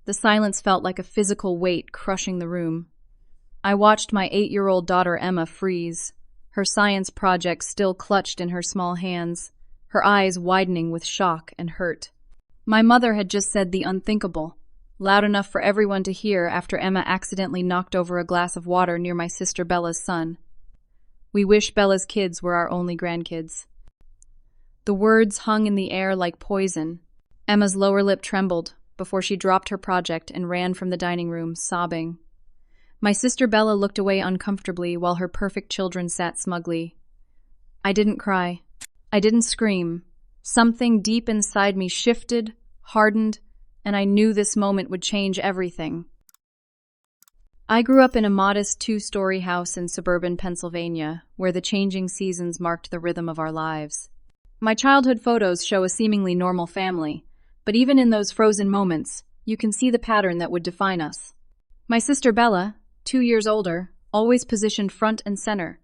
The silence felt like a physical weight crushing the room. I watched my 8-year-old daughter Emma freeze, her science project still clutched in her small hands, her eyes widening with shock and hurt. My mother had just said the unthinkable, loud enough for everyone to hear after Emma accidentally knocked over a glass of water near my sister Bella's son. We wish Bella's kids were our only grandkids. The words hung in the air like poison. Emma's lower lip trembled before she dropped her project and ran from the dining room, sobbing. My sister Bella looked away uncomfortably while her perfect children sat smugly. I didn't cry. I didn't scream. Something deep inside me shifted, hardened, and I knew this moment would change everything. I grew up in a modest 2-story house in suburban Pennsylvania, where the changing seasons marked the rhythm of our lives. My childhood photos show a seemingly normal family, but even in those frozen moments, you can see the pattern that would define us. My sister Bella, 2 years older, always positioned front and center,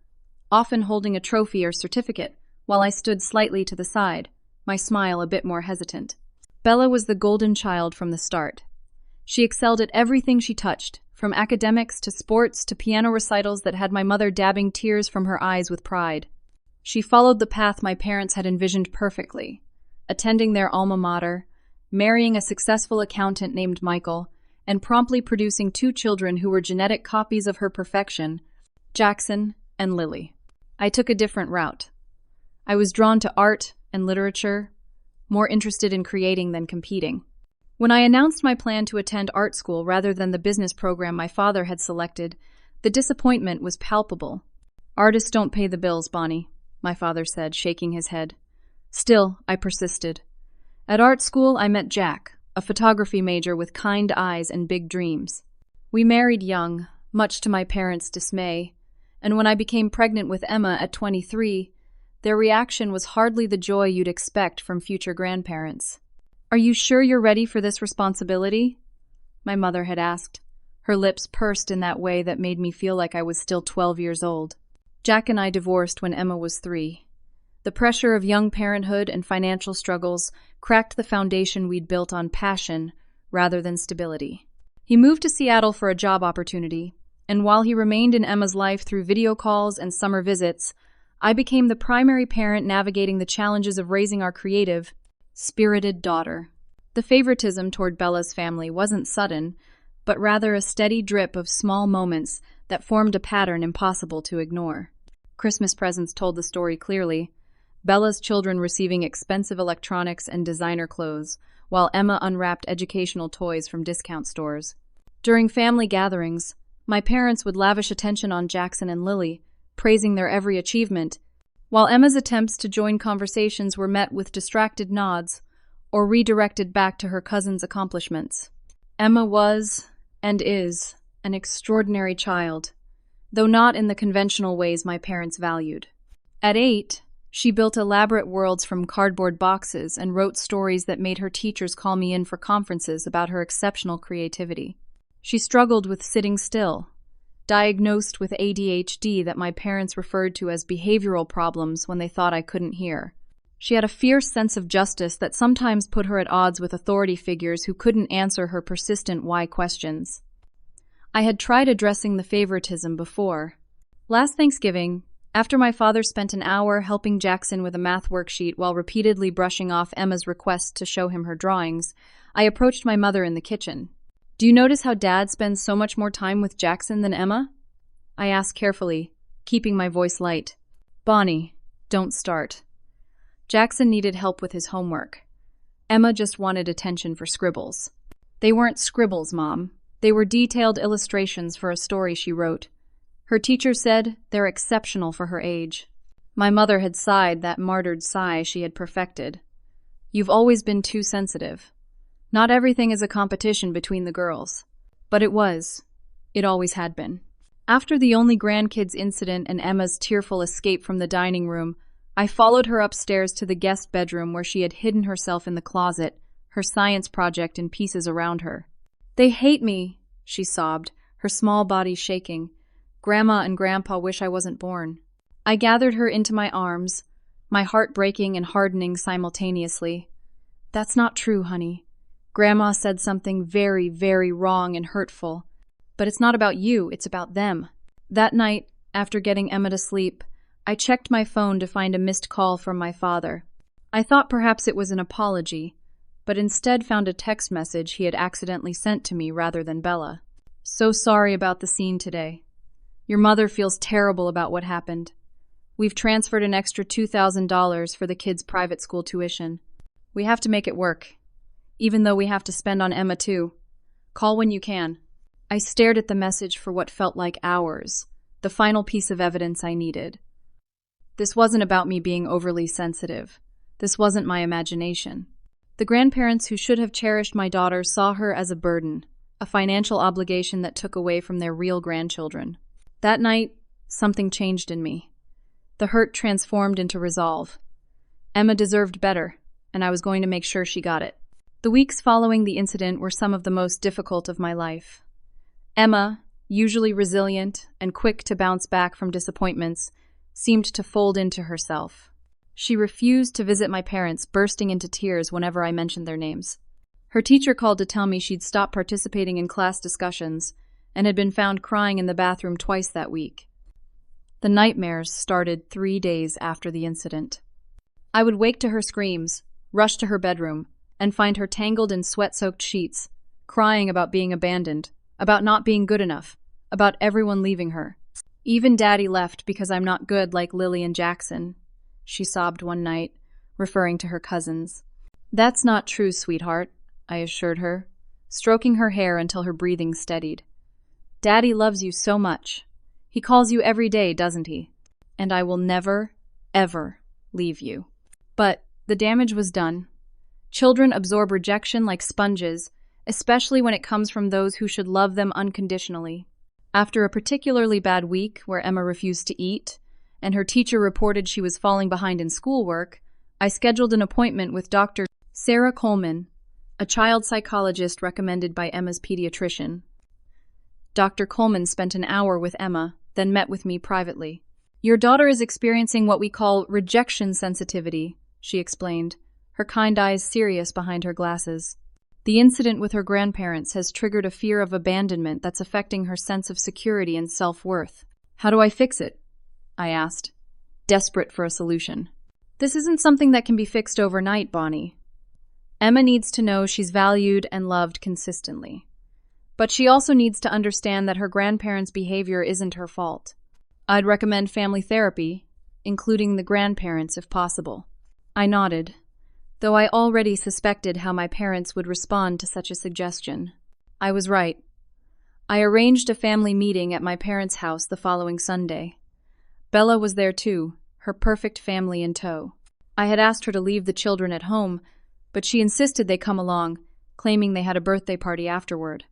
often holding a trophy or certificate, while I stood slightly to the side, my smile a bit more hesitant. Bella was the golden child from the start. She excelled at everything she touched, from academics to sports to piano recitals that had my mother dabbing tears from her eyes with pride. She followed the path my parents had envisioned perfectly, attending their alma mater, marrying a successful accountant named Michael, and promptly producing 2 children who were genetic copies of her perfection, Jackson and Lily. I took a different route. I was drawn to art and literature, more interested in creating than competing. When I announced my plan to attend art school rather than the business program my father had selected, the disappointment was palpable. "Artists don't pay the bills, Bonnie," my father said, shaking his head. Still, I persisted. At art school, I met Jack, a photography major with kind eyes and big dreams. We married young, much to my parents' dismay, and when I became pregnant with Emma at 23, their reaction was hardly the joy you'd expect from future grandparents. "Are you sure you're ready for this responsibility?" my mother had asked. Her lips pursed in that way that made me feel like I was still 12 years old. Jack and I divorced when Emma was 3. The pressure of young parenthood and financial struggles cracked the foundation we'd built on passion rather than stability. He moved to Seattle for a job opportunity, and while he remained in Emma's life through video calls and summer visits, I became the primary parent navigating the challenges of raising our creative, spirited daughter. The favoritism toward Bella's family wasn't sudden, but rather a steady drip of small moments that formed a pattern impossible to ignore. Christmas presents told the story clearly, Bella's children receiving expensive electronics and designer clothes, while Emma unwrapped educational toys from discount stores. During family gatherings, my parents would lavish attention on Jackson and Lily, praising their every achievement, while Emma's attempts to join conversations were met with distracted nods or redirected back to her cousin's accomplishments. Emma was, and is, an extraordinary child, though not in the conventional ways my parents valued. At 8, she built elaborate worlds from cardboard boxes and wrote stories that made her teachers call me in for conferences about her exceptional creativity. She struggled with sitting still, diagnosed with ADHD that my parents referred to as behavioral problems when they thought I couldn't hear. She had a fierce sense of justice that sometimes put her at odds with authority figures who couldn't answer her persistent why questions. I had tried addressing the favoritism before. Last Thanksgiving, after my father spent an hour helping Jackson with a math worksheet while repeatedly brushing off Emma's request to show him her drawings, I approached my mother in the kitchen. "Do you notice how Dad spends so much more time with Jackson than Emma?" I asked carefully, keeping my voice light. "Bonnie, don't start." Jackson needed help with his homework. Emma just wanted attention for scribbles. They weren't scribbles, Mom. They were detailed illustrations for a story she wrote. Her teacher said they're exceptional for her age. My mother had sighed that martyred sigh she had perfected. "You've always been too sensitive. Not everything is a competition between the girls." But it was. It always had been. After the only grandkids incident and Emma's tearful escape from the dining room, I followed her upstairs to the guest bedroom where she had hidden herself in the closet, her science project in pieces around her. "They hate me," she sobbed, her small body shaking. "Grandma and Grandpa wish I wasn't born." I gathered her into my arms, my heart breaking and hardening simultaneously. "That's not true, honey. Grandma said something very, very wrong and hurtful. But it's not about you, it's about them. That night, after getting Emma to sleep, I checked my phone to find a missed call from my father. I thought perhaps it was an apology, but instead found a text message he had accidentally sent to me rather than Bella. So sorry about the scene today. Your mother feels terrible about what happened. We've transferred an extra $2,000 for the kids' private school tuition. We have to make it work, even though we have to spend on Emma too. Call when you can. I stared at the message for what felt like hours, the final piece of evidence I needed. This wasn't about me being overly sensitive. This wasn't my imagination. The grandparents who should have cherished my daughter saw her as a burden, a financial obligation that took away from their real grandchildren. That night, something changed in me. The hurt transformed into resolve. Emma deserved better, and I was going to make sure she got it. The weeks following the incident were some of the most difficult of my life. Emma, usually resilient and quick to bounce back from disappointments, seemed to fold into herself. She refused to visit my parents, bursting into tears whenever I mentioned their names. Her teacher called to tell me she'd stopped participating in class discussions and had been found crying in the bathroom twice that week. The nightmares started 3 days after the incident. I would wake to her screams, rush to her bedroom, and find her tangled in sweat-soaked sheets, crying about being abandoned, about not being good enough, about everyone leaving her. Even Daddy left because I'm not good like Lily and Jackson, she sobbed one night, referring to her cousins. That's not true, sweetheart, I assured her, stroking her hair until her breathing steadied. Daddy loves you so much. He calls you every day, doesn't he? And I will never, ever leave you. But the damage was done. Children absorb rejection like sponges, especially when it comes from those who should love them unconditionally. After a particularly bad week where Emma refused to eat, and her teacher reported she was falling behind in schoolwork, I scheduled an appointment with Dr. Sarah Coleman, a child psychologist recommended by Emma's pediatrician. Dr. Coleman spent an hour with Emma, then met with me privately. Your daughter is experiencing what we call rejection sensitivity, she explained, her kind eyes serious behind her glasses. The incident with her grandparents has triggered a fear of abandonment that's affecting her sense of security and self-worth. How do I fix it? I asked, desperate for a solution. This isn't something that can be fixed overnight, Bonnie. Emma needs to know she's valued and loved consistently. But she also needs to understand that her grandparents' behavior isn't her fault. I'd recommend family therapy, including the grandparents if possible. I nodded, though I already suspected how my parents would respond to such a suggestion. I was right. I arranged a family meeting at my parents' house the following Sunday. Bella was there too, her perfect family in tow. I had asked her to leave the children at home, but she insisted they come along, claiming they had a birthday party afterward.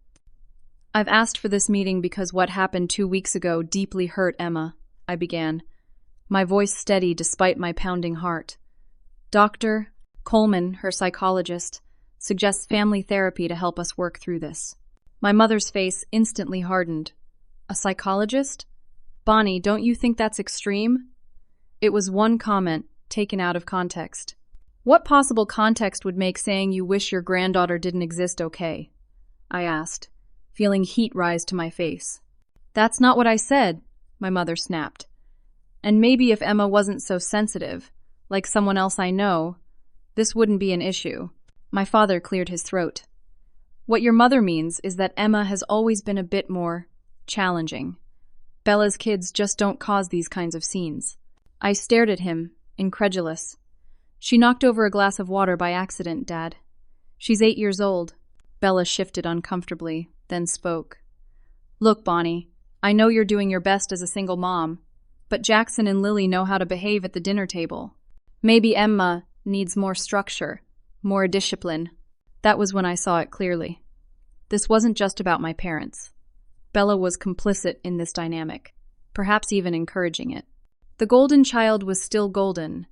I've asked for this meeting because what happened 2 weeks ago deeply hurt Emma, I began, my voice steady despite my pounding heart. Dr. Coleman, her psychologist, suggests family therapy to help us work through this. My mother's face instantly hardened. A psychologist? Bonnie, don't you think that's extreme? It was one comment, taken out of context. What possible context would make saying you wish your granddaughter didn't exist okay? I asked, feeling heat rise to my face. That's not what I said, my mother snapped. And maybe if Emma wasn't so sensitive, like someone else I know, this wouldn't be an issue. My father cleared his throat. What your mother means is that Emma has always been a bit more challenging. Bella's kids just don't cause these kinds of scenes. I stared at him, incredulous. She knocked over a glass of water by accident, Dad. She's 8 years old. Bella shifted uncomfortably, then spoke. Look, Bonnie, I know you're doing your best as a single mom, but Jackson and Lily know how to behave at the dinner table. Maybe Emma needs more structure, more discipline. That was when I saw it clearly. This wasn't just about my parents. Bella was complicit in this dynamic, perhaps even encouraging it. The golden child was still golden,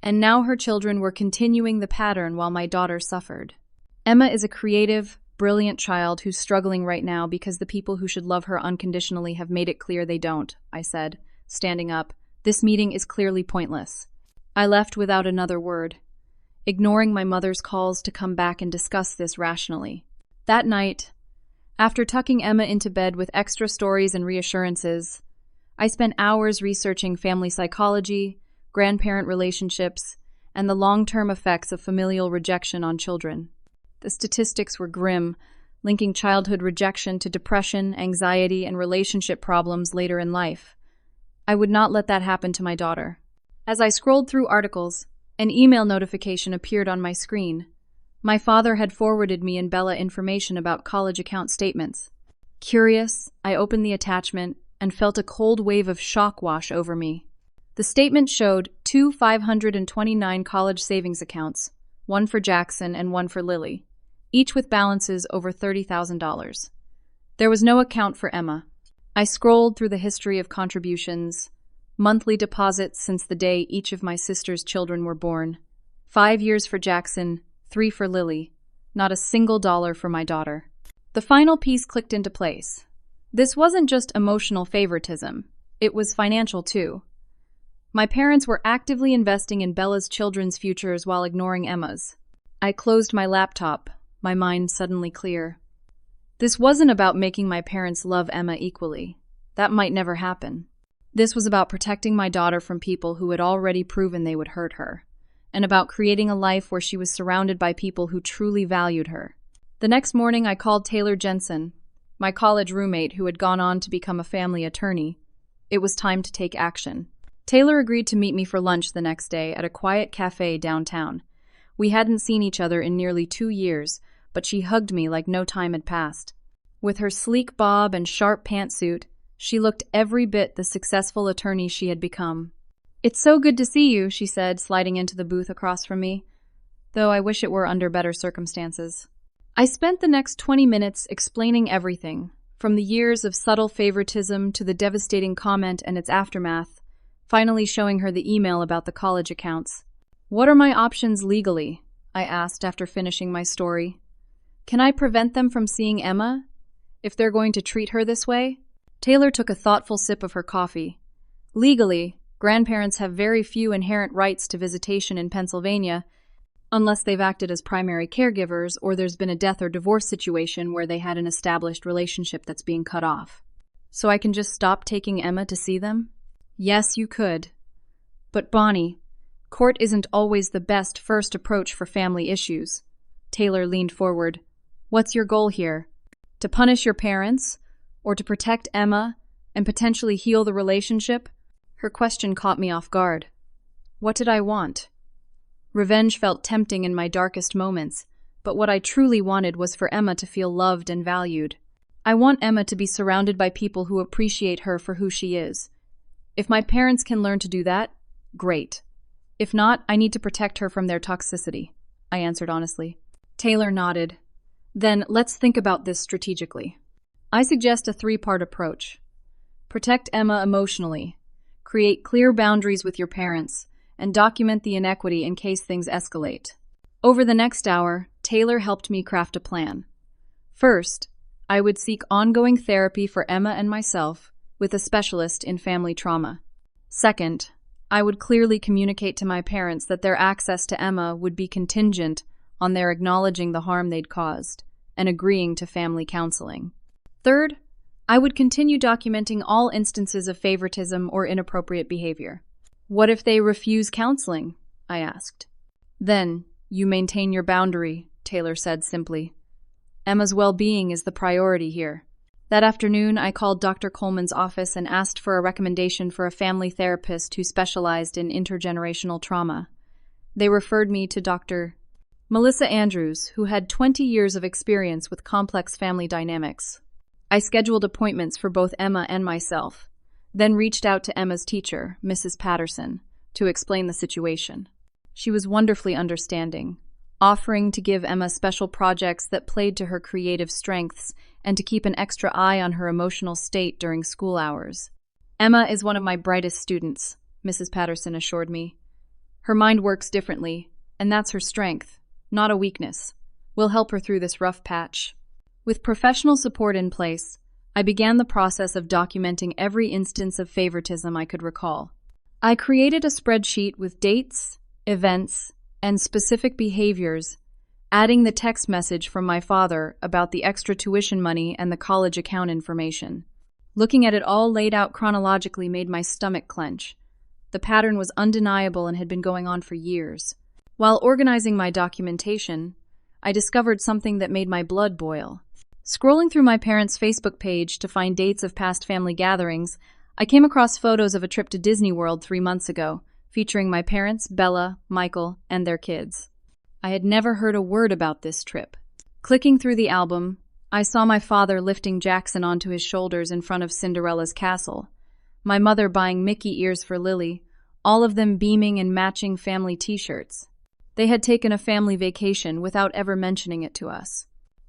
and now her children were continuing the pattern while my daughter suffered. Emma is a creative, brilliant child who's struggling right now because the people who should love her unconditionally have made it clear they don't, I said, standing up. This meeting is clearly pointless. I left without another word. ignoring my mother's calls to come back and discuss this rationally. That night, after tucking Emma into bed with extra stories and reassurances, I spent hours researching family psychology, grandparent relationships, and the long-term effects of familial rejection on children. The statistics were grim, linking childhood rejection to depression, anxiety, and relationship problems later in life. I would not let that happen to my daughter. As I scrolled through articles, an email notification appeared on my screen. My father had forwarded me and Bella information about college account statements. Curious, I opened the attachment and felt a cold wave of shock wash over me. The statement showed two 529 college savings accounts, one for Jackson and one for Lily, each with balances over $30,000. There was no account for Emma. I scrolled through the history of contributions, monthly deposits since the day each of my sister's children were born. 5 years for Jackson, 3 for Lily, not a single dollar for my daughter. The final piece clicked into place. This wasn't just emotional favoritism, it was financial too. My parents were actively investing in Bella's children's futures while ignoring Emma's. I closed my laptop, my mind suddenly clear. This wasn't about making my parents love Emma equally. That might never happen. This was about protecting my daughter from people who had already proven they would hurt her, and about creating a life where she was surrounded by people who truly valued her. The next morning, I called Taylor Jensen, my college roommate who had gone on to become a family attorney. It was time to take action. Taylor agreed to meet me for lunch the next day at a quiet cafe downtown. We hadn't seen each other in nearly 2 years, but she hugged me like no time had passed. With her sleek bob and sharp pantsuit, she looked every bit the successful attorney she had become. "It's so good to see you," she said, sliding into the booth across from me, though I wish it were under better circumstances. I spent the next 20 minutes explaining everything, from the years of subtle favoritism to the devastating comment and its aftermath, finally showing her the email about the college accounts. "What are my options legally?" I asked after finishing my story. "Can I prevent them from seeing Emma, if they're going to treat her this way?" Taylor took a thoughtful sip of her coffee. "Legally, grandparents have very few inherent rights to visitation in Pennsylvania, unless they've acted as primary caregivers or there's been a death or divorce situation where they had an established relationship that's being cut off. So I can just stop taking Emma to see them?" "Yes, you could. But Bonnie, court isn't always the best first approach for family issues." Taylor leaned forward. "What's your goal here? To punish your parents? Or to protect Emma and potentially heal the relationship?" Her question caught me off guard. What did I want? Revenge felt tempting in my darkest moments, but what I truly wanted was for Emma to feel loved and valued. I want Emma to be surrounded by people who appreciate her for who she is. If my parents can learn to do that, great. If not, I need to protect her from their toxicity, I answered honestly. Taylor nodded. Then let's think about this strategically. I suggest a 3-part approach. Protect Emma emotionally. Create clear boundaries with your parents, and document the inequity in case things escalate. Over the next hour, Taylor helped me craft a plan. First, I would seek ongoing therapy for Emma and myself with a specialist in family trauma. Second, I would clearly communicate to my parents that their access to Emma would be contingent on their acknowledging the harm they'd caused and agreeing to family counseling. Third, I would continue documenting all instances of favoritism or inappropriate behavior. What if they refuse counseling? I asked. Then, you maintain your boundary, Taylor said simply. Emma's well-being is the priority here. That afternoon, I called Dr. Coleman's office and asked for a recommendation for a family therapist who specialized in intergenerational trauma. They referred me to Dr. Melissa Andrews, who had 20 years of experience with complex family dynamics. I scheduled appointments for both Emma and myself, then reached out to Emma's teacher, Mrs. Patterson, to explain the situation. She was wonderfully understanding, offering to give Emma special projects that played to her creative strengths and to keep an extra eye on her emotional state during school hours. Emma is one of my brightest students, Mrs. Patterson assured me. Her mind works differently, and that's her strength, not a weakness. We'll help her through this rough patch. With professional support in place, I began the process of documenting every instance of favoritism I could recall. I created a spreadsheet with dates, events, and specific behaviors, adding the text message from my father about the extra tuition money and the college account information. Looking at it all laid out chronologically made my stomach clench. The pattern was undeniable and had been going on for years. While organizing my documentation, I discovered something that made my blood boil. Scrolling through my parents' Facebook page to find dates of past family gatherings, I came across photos of a trip to Disney World 3 months ago, featuring my parents, Bella, Michael, and their kids. I had never heard a word about this trip. Clicking through the album, I saw my father lifting Jackson onto his shoulders in front of Cinderella's castle, my mother buying Mickey ears for Lily, all of them beaming in matching family t-shirts. They had taken a family vacation without ever mentioning it to us.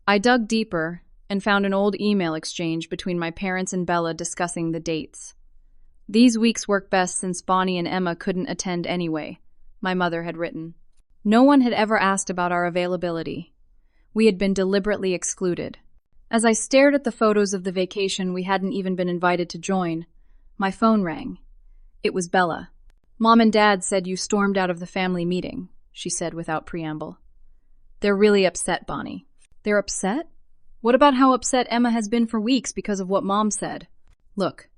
I dug deeper and found an old email exchange between my parents and Bella discussing the dates. "These weeks work best since Bonnie and Emma couldn't attend anyway," my mother had written. No one had ever asked about our availability. We had been deliberately excluded. As I stared at the photos of the vacation we hadn't even been invited to join, my phone rang. It was Bella. "Mom and Dad said you stormed out of the family meeting," she said without preamble. "They're really upset, Bonnie." "They're upset? What about how upset Emma has been for weeks because of what Mom said?" "Look,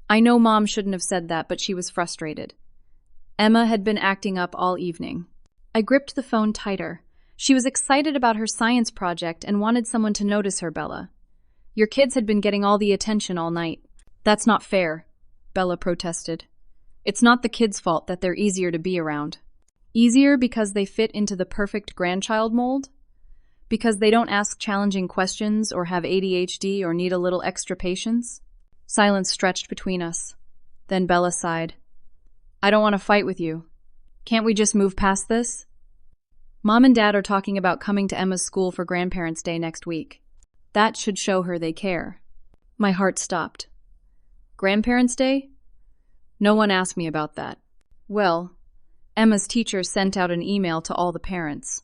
I know Mom shouldn't have said that, but she was frustrated. Emma had been acting up all evening." I gripped the phone tighter. She was excited about her science project and wanted someone to notice her, Bella. "Your kids had been getting all the attention all night." "That's not fair," Bella protested. "It's not the kids' fault that they're easier to be around." Easier because they fit into the perfect grandchild mold? Because they don't ask challenging questions or have ADHD or need a little extra patience? Silence stretched between us. Then Bella sighed. "I don't want to fight with you. Can't we just move past this?" "Mom and Dad are talking about coming to Emma's school for Grandparents' Day next week. That should show her they care." My heart stopped. "Grandparents' Day? No one asked me about that." "Well, Emma's teacher sent out an email to all the parents.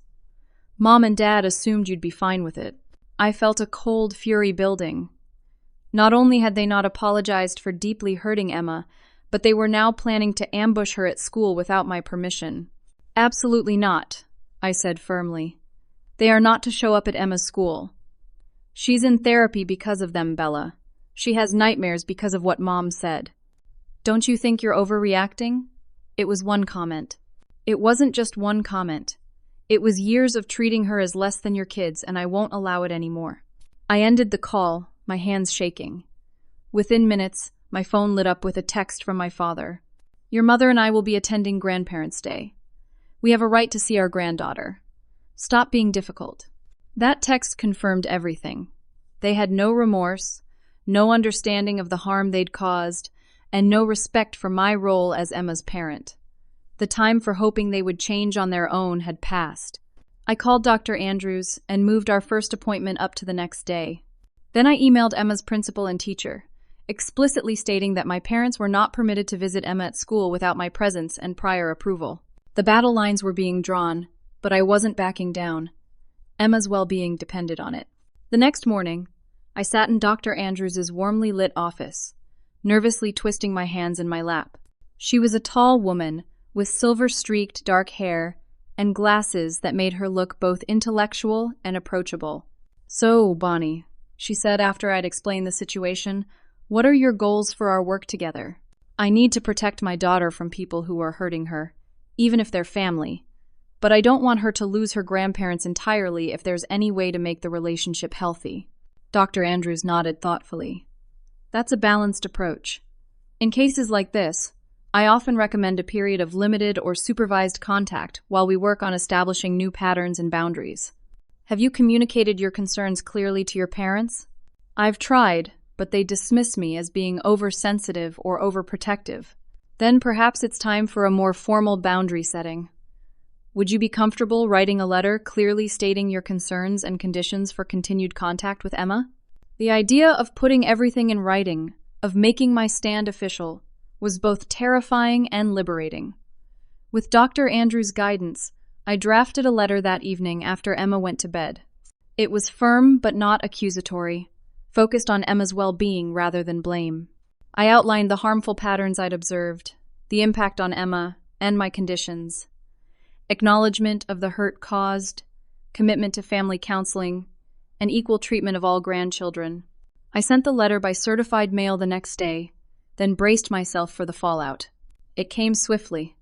Mom and Dad assumed you'd be fine with it." I felt a cold fury building. Not only had they not apologized for deeply hurting Emma, but they were now planning to ambush her at school without my permission. "Absolutely not," I said firmly. "They are not to show up at Emma's school. She's in therapy because of them, Bella. She has nightmares because of what Mom said." "Don't you think you're overreacting?" It was one comment. It wasn't just one comment. It was years of treating her as less than your kids, and I won't allow it anymore. I ended the call, my hands shaking. Within minutes, my phone lit up with a text from my father. "Your mother and I will be attending Grandparents' Day. We have a right to see our granddaughter. Stop being difficult." That text confirmed everything. They had no remorse, no understanding of the harm they'd caused, and no respect for my role as Emma's parent. The time for hoping they would change on their own had passed. I called Dr. Andrews and moved our first appointment up to the next day. Then I emailed Emma's principal and teacher, explicitly stating that my parents were not permitted to visit Emma at school without my presence and prior approval. The battle lines were being drawn, but I wasn't backing down. Emma's well-being depended on it. The next morning, I sat in Dr. Andrews' warmly lit office, nervously twisting my hands in my lap. She was a tall woman with silver-streaked dark hair and glasses that made her look both intellectual and approachable. "So, Bonnie," she said after I'd explained the situation, "what are your goals for our work together?" "I need to protect my daughter from people who are hurting her, even if they're family. But I don't want her to lose her grandparents entirely if there's any way to make the relationship healthy." Dr. Andrews nodded thoughtfully. "That's a balanced approach. In cases like this, I often recommend a period of limited or supervised contact while we work on establishing new patterns and boundaries." "Have you communicated your concerns clearly to your parents?" "I've tried, but they dismiss me as being oversensitive or overprotective." "Then perhaps it's time for a more formal boundary setting. Would you be comfortable writing a letter clearly stating your concerns and conditions for continued contact with Emma?" The idea of putting everything in writing, of making my stand official, was both terrifying and liberating. With Dr. Andrews' guidance, I drafted a letter that evening after Emma went to bed. It was firm but not accusatory, focused on Emma's well-being rather than blame. I outlined the harmful patterns I'd observed, the impact on Emma, and my conditions. acknowledgement of the hurt caused, commitment to family counseling, and equal treatment of all grandchildren. I sent the letter by certified mail the next day, then braced myself for the fallout. It came swiftly.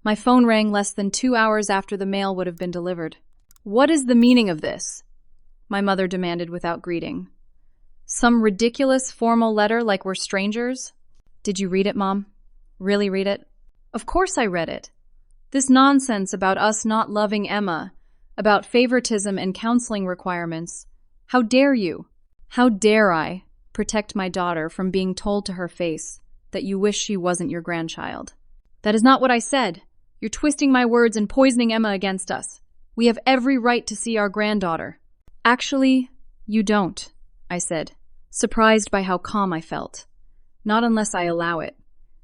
My phone rang less than 2 hours after the mail would have been delivered. "What is the meaning of this?" my mother demanded without greeting. "Some ridiculous formal letter like we're strangers?" "Did you read it, Mom? Really read it?" "Of course I read it. This nonsense about us not loving Emma, about favoritism and counseling requirements. How dare you? How dare I protect my daughter from being told to her face that you wish she wasn't your grandchild?" "That is not what I said. You're twisting my words and poisoning Emma against us. We have every right to see our granddaughter." "Actually, you don't," I said, surprised by how calm I felt. "Not unless I allow it.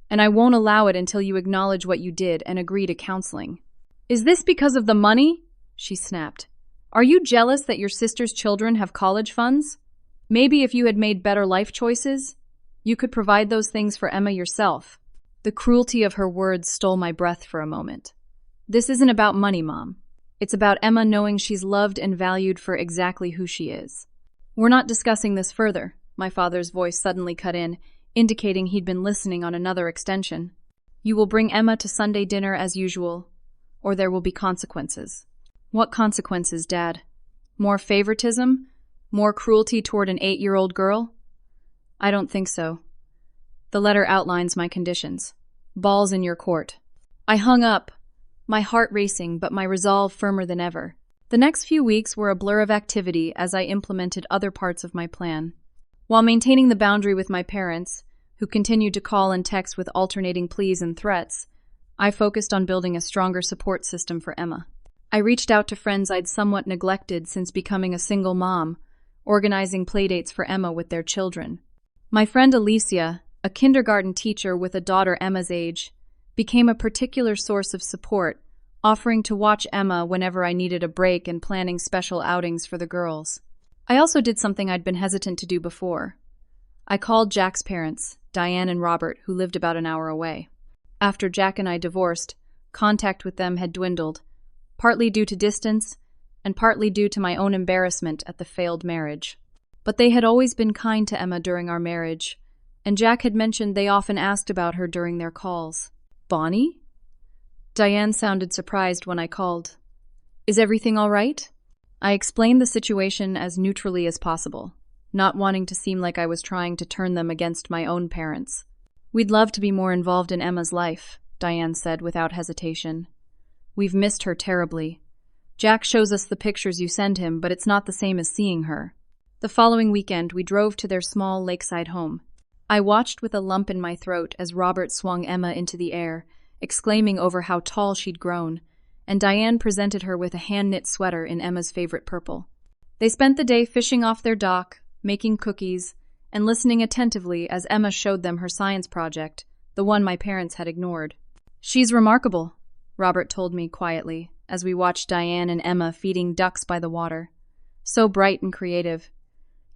And I won't allow it until you acknowledge what you did and agree to counseling." "Is this because of the money?" she snapped. "Are you jealous that your sister's children have college funds? Maybe if you had made better life choices, you could provide those things for Emma yourself." The cruelty of her words stole my breath for a moment. "This isn't about money, Mom. It's about Emma knowing she's loved and valued for exactly who she is." "We're not discussing this further," my father's voice suddenly cut in, indicating he'd been listening on another extension. "You will bring Emma to Sunday dinner as usual, or there will be consequences." "What consequences, Dad? More favoritism? More cruelty toward an 8-year-old girl?" "I don't think so. The letter outlines my conditions. Ball's in your court." I hung up, my heart racing but my resolve firmer than ever. The next few weeks were a blur of activity as I implemented other parts of my plan. While maintaining the boundary with my parents, who continued to call and text with alternating pleas and threats, I focused on building a stronger support system for Emma. I reached out to friends I'd somewhat neglected since becoming a single mom, organizing playdates for Emma with their children. My friend Alicia, a kindergarten teacher with a daughter Emma's age, became a particular source of support, offering to watch Emma whenever I needed a break and planning special outings for the girls. I also did something I'd been hesitant to do before. I called Jack's parents, Diane and Robert, who lived about an hour away. After Jack and I divorced, contact with them had dwindled, partly due to distance and partly due to my own embarrassment at the failed marriage. But they had always been kind to Emma during our marriage, and Jack had mentioned they often asked about her during their calls. "Bonnie?" Diane sounded surprised when I called. "Is everything all right?" I explained the situation as neutrally as possible, not wanting to seem like I was trying to turn them against my own parents. "We'd love to be more involved in Emma's life," Diane said without hesitation. "We've missed her terribly. Jack shows us the pictures you send him, but it's not the same as seeing her." The following weekend, we drove to their small lakeside home. I watched with a lump in my throat as Robert swung Emma into the air, exclaiming over how tall she'd grown, and Diane presented her with a hand-knit sweater in Emma's favorite purple. They spent the day fishing off their dock, making cookies, and listening attentively as Emma showed them her science project, the one my parents had ignored. "She's remarkable," Robert told me quietly, as we watched Diane and Emma feeding ducks by the water. "So bright and creative.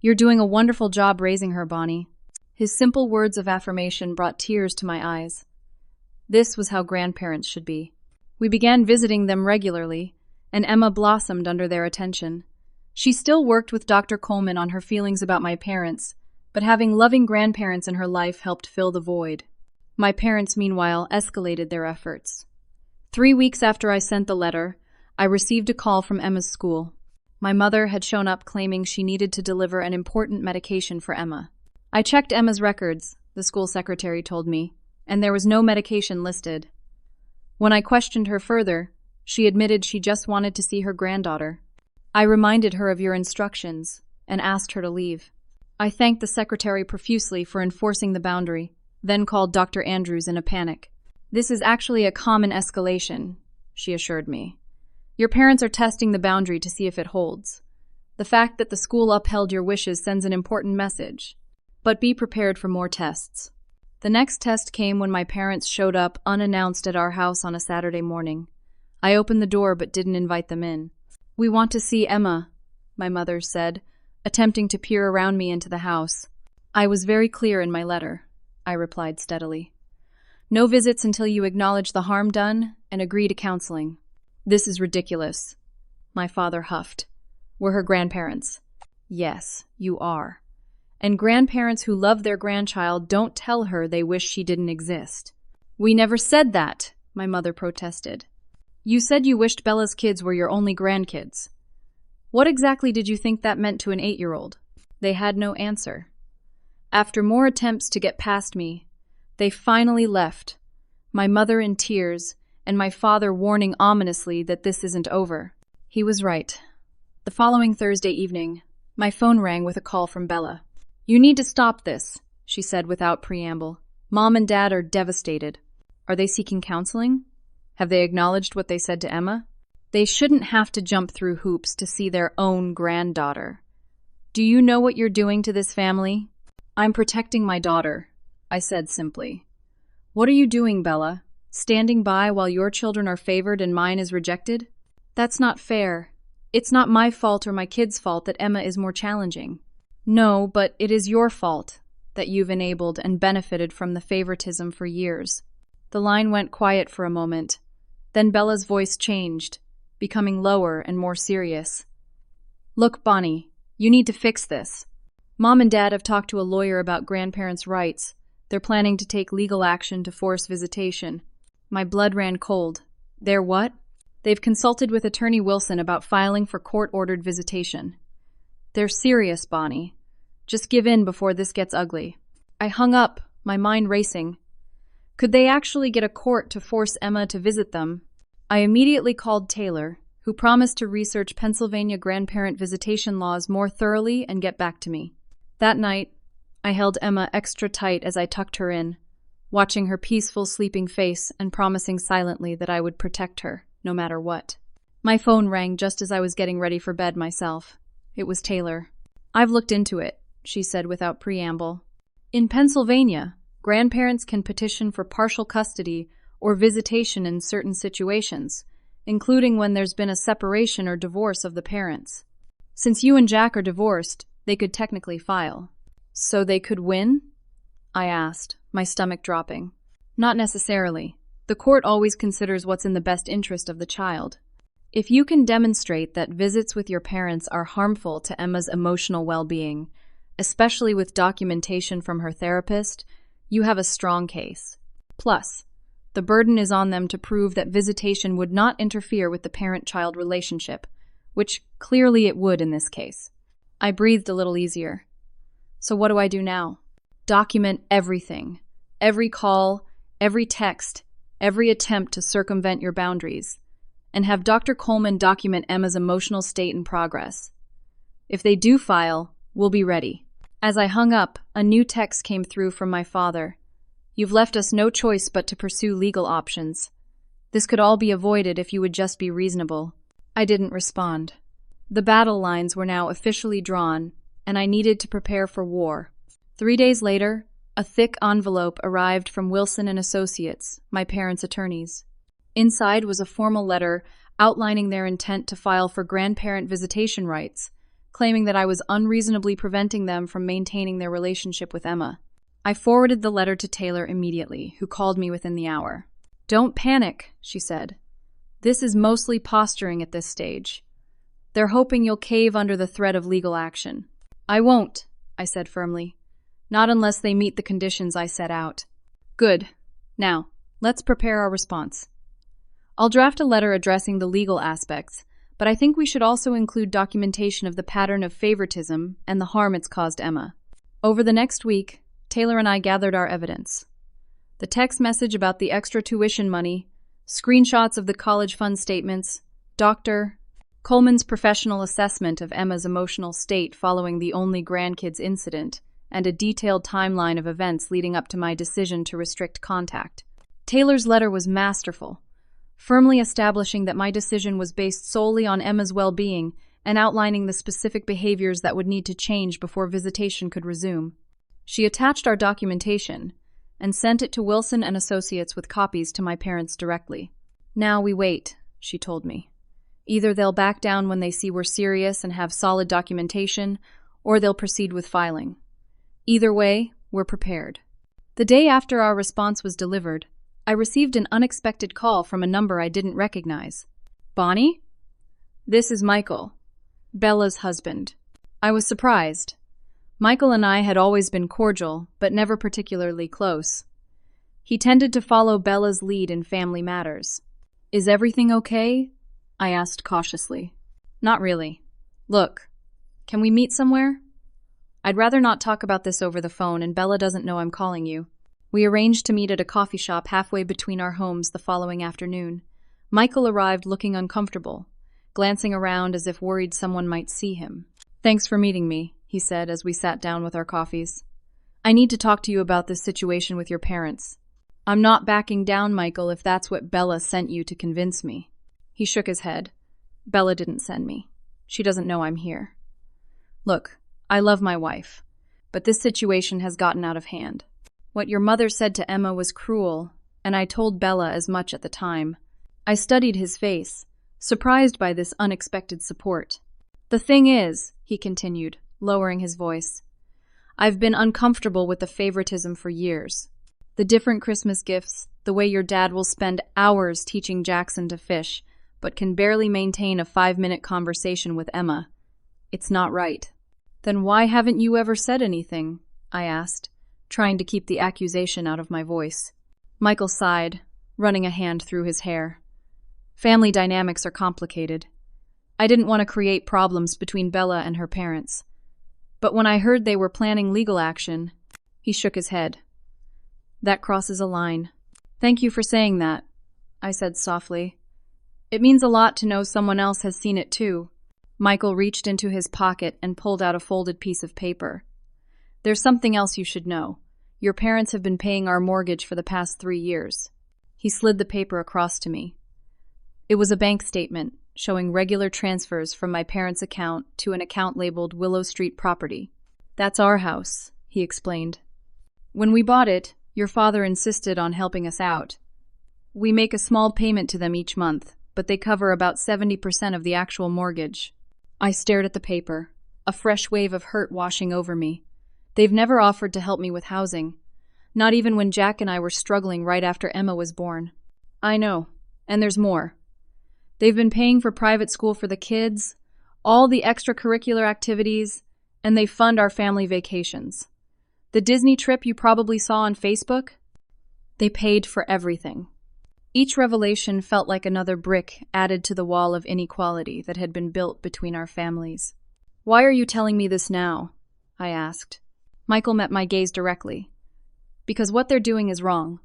You're doing a wonderful job raising her, Bonnie." His simple words of affirmation brought tears to my eyes. This was how grandparents should be. We began visiting them regularly, and Emma blossomed under their attention. She still worked with Dr. Coleman on her feelings about my parents, but having loving grandparents in her life helped fill the void. My parents, meanwhile, escalated their efforts. 3 weeks after I sent the letter, I received a call from Emma's school. My mother had shown up claiming she needed to deliver an important medication for Emma. I checked Emma's records, the school secretary told me, and there was no medication listed. When I questioned her further, she admitted she just wanted to see her granddaughter. I reminded her of your instructions and asked her to leave. I thanked the secretary profusely for enforcing the boundary, then called Dr. Andrews in a panic. "This is actually a common escalation," she assured me. "Your parents are testing the boundary to see if it holds. The fact that the school upheld your wishes sends an important message. But be prepared for more tests." The next test came when my parents showed up unannounced at our house on a Saturday morning. I opened the door but didn't invite them in. "We want to see Emma," my mother said, attempting to peer around me into the house. "I was very clear in my letter," I replied steadily. "No visits until you acknowledge the harm done and agree to counseling." This is ridiculous, my father huffed. We're her grandparents. Yes, you are. And grandparents who love their grandchild don't tell her they wish she didn't exist. We never said that, my mother protested. You said you wished Bella's kids were your only grandkids. What exactly did you think that meant to an 8-year-old? They had no answer. After more attempts to get past me, they finally left, my mother in tears and my father warning ominously that this isn't over. He was right. The following Thursday evening, my phone rang with a call from Bella. You need to stop this, she said without preamble. Mom and Dad are devastated. Are they seeking counseling? Have they acknowledged what they said to Emma? They shouldn't have to jump through hoops to see their own granddaughter. Do you know what you're doing to this family? I'm protecting my daughter, I said simply. What are you doing, Bella? Standing by while your children are favored and mine is rejected? That's not fair. It's not my fault or my kids' fault that Emma is more challenging. No, but it is your fault that you've enabled and benefited from the favoritism for years. The line went quiet for a moment. Then Bella's voice changed, becoming lower and more serious. Look, Bonnie, you need to fix this. Mom and Dad have talked to a lawyer about grandparents' rights. They're planning to take legal action to force visitation. My blood ran cold. They're what? They've consulted with Attorney Wilson about filing for court-ordered visitation. They're serious, Bonnie. Just give in before this gets ugly. I hung up, my mind racing. Could they actually get a court to force Emma to visit them? I immediately called Taylor, who promised to research Pennsylvania grandparent visitation laws more thoroughly and get back to me. That night, I held Emma extra tight as I tucked her in, watching her peaceful, sleeping face and promising silently that I would protect her, no matter what. My phone rang just as I was getting ready for bed myself. It was Taylor. I've looked into it, she said without preamble. In Pennsylvania, grandparents can petition for partial custody or visitation in certain situations, including when there's been a separation or divorce of the parents. Since you and Jack are divorced, they could technically file. So they could win? I asked, my stomach dropping. Not necessarily. The court always considers what's in the best interest of the child. If you can demonstrate that visits with your parents are harmful to Emma's emotional well-being, especially with documentation from her therapist, you have a strong case. Plus, the burden is on them to prove that visitation would not interfere with the parent-child relationship, which clearly it would in this case. I breathed a little easier. So what do I do now? Document everything. Every call, every text, every attempt to circumvent your boundaries. And have Dr. Coleman document Emma's emotional state and progress. If they do file, we'll be ready. As I hung up, a new text came through from my father. You've left us no choice but to pursue legal options. This could all be avoided if you would just be reasonable. I didn't respond. The battle lines were now officially drawn, and I needed to prepare for war. 3 days later, a thick envelope arrived from Wilson and Associates, my parents' attorneys. Inside was a formal letter outlining their intent to file for grandparent visitation rights, claiming that I was unreasonably preventing them from maintaining their relationship with Emma. I forwarded the letter to Taylor immediately, who called me within the hour. Don't panic, she said. This is mostly posturing at this stage. They're hoping you'll cave under the threat of legal action. I won't, I said firmly. Not unless they meet the conditions I set out. Good. Now, let's prepare our response. I'll draft a letter addressing the legal aspects, but I think we should also include documentation of the pattern of favoritism and the harm it's caused Emma. Over the next week, Taylor and I gathered our evidence. The text message about the extra tuition money, screenshots of the college fund statements, Dr. Coleman's professional assessment of Emma's emotional state following the only Grandkids incident, and a detailed timeline of events leading up to my decision to restrict contact. Taylor's letter was masterful, firmly establishing that my decision was based solely on Emma's well-being and outlining the specific behaviors that would need to change before visitation could resume. She attached our documentation and sent it to Wilson and Associates with copies to my parents directly. Now we wait, she told me. Either they'll back down when they see we're serious and have solid documentation, or they'll proceed with filing. Either way, we're prepared. The day after our response was delivered, I received an unexpected call from a number I didn't recognize. Bonnie? This is Michael, Bella's husband. I was surprised. Michael and I had always been cordial, but never particularly close. He tended to follow Bella's lead in family matters. Is everything okay? I asked cautiously. Not really. Look, can we meet somewhere? I'd rather not talk about this over the phone, and Bella doesn't know I'm calling you. We arranged to meet at a coffee shop halfway between our homes the following afternoon. Michael arrived looking uncomfortable, glancing around as if worried someone might see him. Thanks for meeting me, he said as we sat down with our coffees. I need to talk to you about this situation with your parents. I'm not backing down, Michael, if that's what Bella sent you to convince me. He shook his head. Bella didn't send me. She doesn't know I'm here. Look, I love my wife, but this situation has gotten out of hand. What your mother said to Emma was cruel, and I told Bella as much at the time. I studied his face, surprised by this unexpected support. The thing is, he continued, lowering his voice, I've been uncomfortable with the favoritism for years. The different Christmas gifts, the way your dad will spend hours teaching Jackson to fish, but can barely maintain a 5-minute conversation with Emma. It's not right. Then why haven't you ever said anything? I asked, trying to keep the accusation out of my voice. Michael sighed, running a hand through his hair. Family dynamics are complicated. I didn't want to create problems between Bella and her parents. But when I heard they were planning legal action, he shook his head. That crosses a line. Thank you for saying that, I said softly. It means a lot to know someone else has seen it too. Michael reached into his pocket and pulled out a folded piece of paper. There's something else you should know. Your parents have been paying our mortgage for the past 3 years. He slid the paper across to me. It was a bank statement showing regular transfers from my parents' account to an account labeled Willow Street Property. That's our house, he explained. When we bought it, your father insisted on helping us out. We make a small payment to them each month, but they cover about 70% of the actual mortgage. I stared at the paper, a fresh wave of hurt washing over me. They've never offered to help me with housing, not even when Jack and I were struggling right after Emma was born. I know, and there's more. They've been paying for private school for the kids, all the extracurricular activities, and they fund our family vacations. The Disney trip you probably saw on Facebook? They paid for everything. Each revelation felt like another brick added to the wall of inequality that had been built between our families. Why are you telling me this now? I asked. Michael met my gaze directly. Because what they're doing is wrong,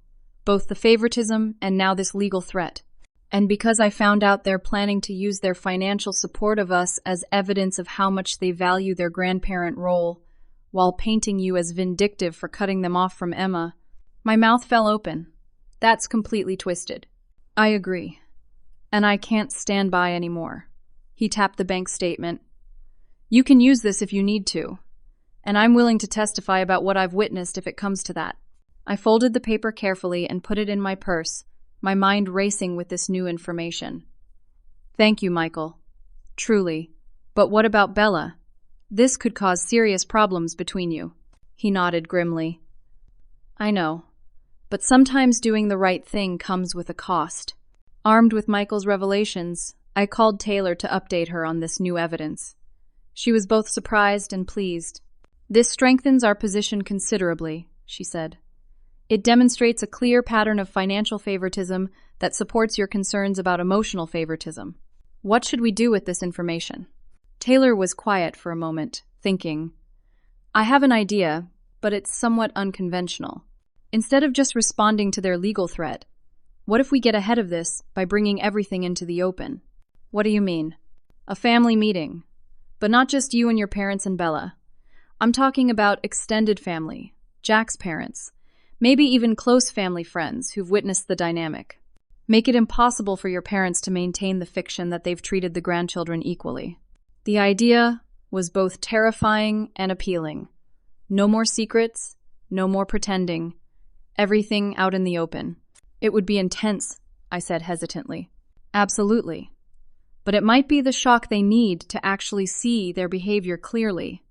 both the favoritism and now this legal threat. And because I found out they're planning to use their financial support of us as evidence of how much they value their grandparent role, while painting you as vindictive for cutting them off from Emma, my mouth fell open. That's completely twisted. I agree. And I can't stand by anymore. He tapped the bank statement. You can use this if you need to. And I'm willing to testify about what I've witnessed if it comes to that. I folded the paper carefully and put it in my purse, my mind racing with this new information. Thank you, Michael. Truly. But what about Bella? This could cause serious problems between you. He nodded grimly. I know. But sometimes doing the right thing comes with a cost. Armed with Michael's revelations, I called Taylor to update her on this new evidence. She was both surprised and pleased. This strengthens our position considerably, she said. It demonstrates a clear pattern of financial favoritism that supports your concerns about emotional favoritism. What should we do with this information? Taylor was quiet for a moment, thinking. I have an idea, but it's somewhat unconventional. Instead of just responding to their legal threat, what if we get ahead of this by bringing everything into the open? What do you mean? A family meeting. But not just you and your parents and Bella. I'm talking about extended family, Jack's parents, maybe even close family friends who've witnessed the dynamic. Make it impossible for your parents to maintain the fiction that they've treated the grandchildren equally. The idea was both terrifying and appealing. No more secrets, no more pretending. Everything out in the open. It would be intense, I said hesitantly. Absolutely. But it might be the shock they need to actually see their behavior clearly.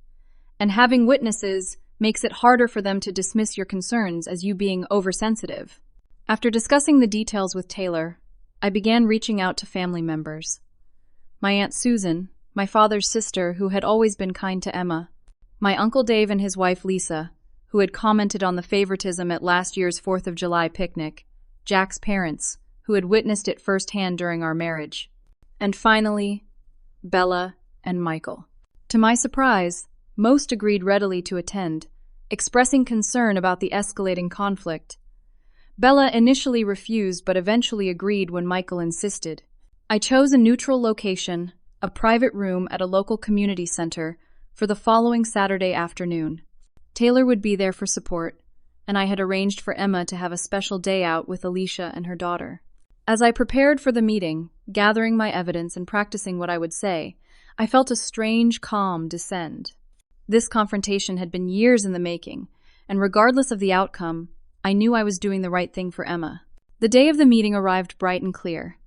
And having witnesses makes it harder for them to dismiss your concerns as you being oversensitive. After discussing the details with Taylor, I began reaching out to family members. My Aunt Susan, my father's sister who had always been kind to Emma, my Uncle Dave and his wife Lisa, who had commented on the favoritism at last year's 4th of July picnic, Jack's parents, who had witnessed it firsthand during our marriage, and finally, Bella and Michael. To my surprise, most agreed readily to attend, expressing concern about the escalating conflict. Bella initially refused but eventually agreed when Michael insisted. I chose a neutral location, a private room at a local community center, for the following Saturday afternoon. Taylor would be there for support, and I had arranged for Emma to have a special day out with Alicia and her daughter. As I prepared for the meeting, gathering my evidence and practicing what I would say, I felt a strange calm descend. This confrontation had been years in the making, and regardless of the outcome, I knew I was doing the right thing for Emma. The day of the meeting arrived bright and clear.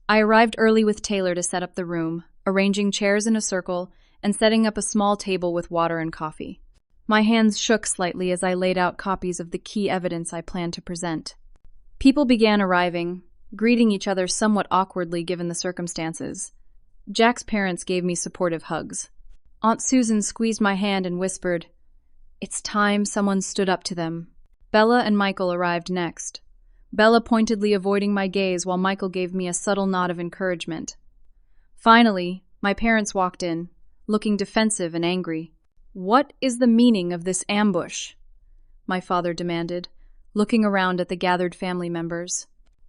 I arrived early with Taylor to set up the room, arranging chairs in a circle and setting up a small table with water and coffee. My hands shook slightly as I laid out copies of the key evidence I planned to present. People began arriving, greeting each other somewhat awkwardly given the circumstances. Jack's parents gave me supportive hugs. Aunt Susan squeezed my hand and whispered, "It's time someone stood up to them." Bella and Michael arrived next, Bella pointedly avoiding my gaze while Michael gave me a subtle nod of encouragement. Finally, my parents walked in, looking defensive and angry. "What is the meaning of this ambush?" my father demanded, looking around at the gathered family members.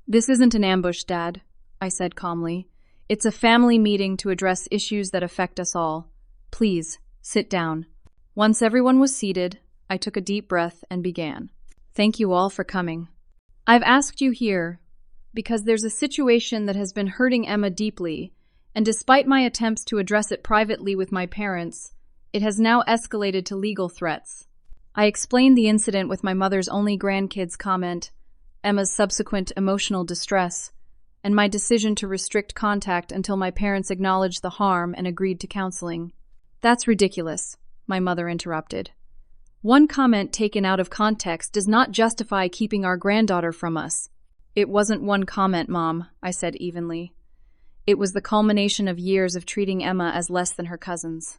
"This isn't an ambush, Dad," I said calmly. "It's a family meeting to address issues that affect us all. Please, sit down." Once everyone was seated, I took a deep breath and began. "Thank you all for coming. I've asked you here because there's a situation that has been hurting Emma deeply, and despite my attempts to address it privately with my parents, it has now escalated to legal threats." I explained the incident with my mother's only grandkids comment, Emma's subsequent emotional distress, and my decision to restrict contact until my parents acknowledged the harm and agreed to counseling. "That's ridiculous," my mother interrupted. "One comment taken out of context does not justify keeping our granddaughter from us." "It wasn't one comment, Mom," I said evenly. "It was the culmination of years of treating Emma as less than her cousins."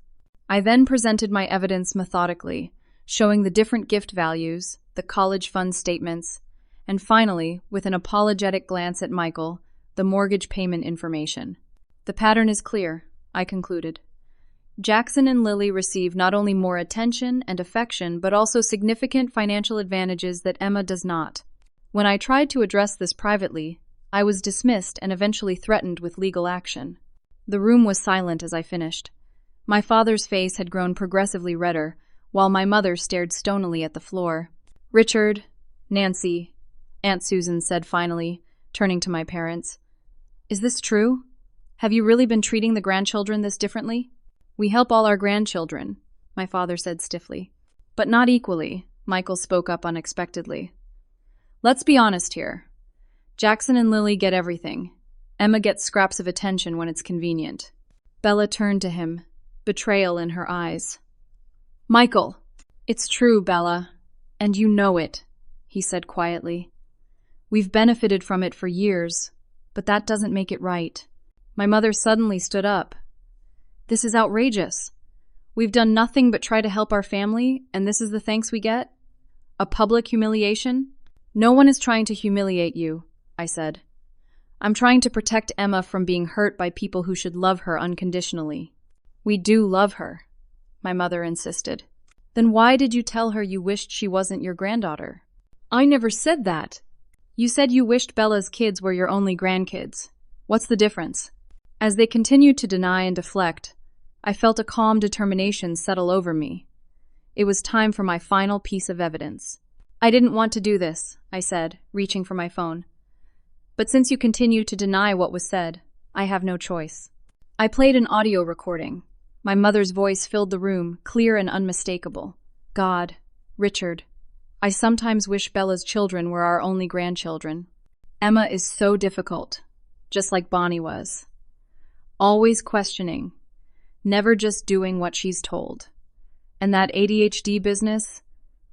I then presented my evidence methodically, showing the different gift values, the college fund statements, and finally, with an apologetic glance at Michael, the mortgage payment information. "The pattern is clear," I concluded. Jackson and Lily receive not only more attention and affection, but also significant financial advantages that Emma does not. When I tried to address this privately, I was dismissed and eventually threatened with legal action. The room was silent as I finished. My father's face had grown progressively redder, while my mother stared stonily at the floor. "Richard, Nancy," Aunt Susan said finally, turning to my parents. "Is this true? Have you really been treating the grandchildren this differently?" "We help all our grandchildren," my father said stiffly. "But not equally," Michael spoke up unexpectedly. "Let's be honest here. Jackson and Lily get everything. Emma gets scraps of attention when it's convenient." Bella turned to him, betrayal in her eyes. "Michael, it's true, Bella, and you know it," he said quietly. "We've benefited from it for years, but that doesn't make it right." My mother suddenly stood up. "This is outrageous. We've done nothing but try to help our family, and this is the thanks we get? A public humiliation?" "No one is trying to humiliate you," I said. "I'm trying to protect Emma from being hurt by people who should love her unconditionally." "We do love her," my mother insisted. "Then why did you tell her you wished she wasn't your granddaughter?" "I never said that." "You said you wished Bella's kids were your only grandkids. What's the difference?" As they continued to deny and deflect, I felt a calm determination settle over me. It was time for my final piece of evidence. "I didn't want to do this," I said, reaching for my phone. "But since you continue to deny what was said, I have no choice." I played an audio recording. My mother's voice filled the room, clear and unmistakable. "God, Richard, I sometimes wish Bella's children were our only grandchildren. Emma is so difficult, just like Bonnie was. Always questioning, never just doing what she's told. And that ADHD business,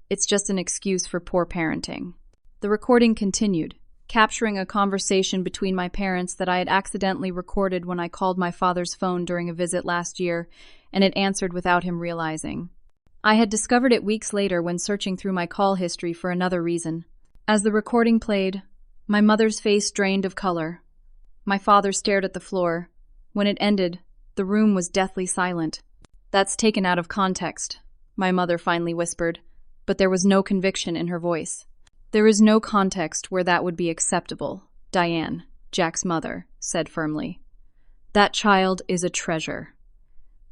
it's just an excuse for poor parenting." The recording continued, capturing a conversation between my parents that I had accidentally recorded when I called my father's phone during a visit last year, and it answered without him realizing. I had discovered it weeks later when searching through my call history for another reason. As the recording played, my mother's face drained of color. My father stared at the floor. When it ended, the room was deathly silent. "That's taken out of context," my mother finally whispered, but there was no conviction in her voice. "There is no context where that would be acceptable," Diane, Jack's mother, said firmly. "That child is a treasure.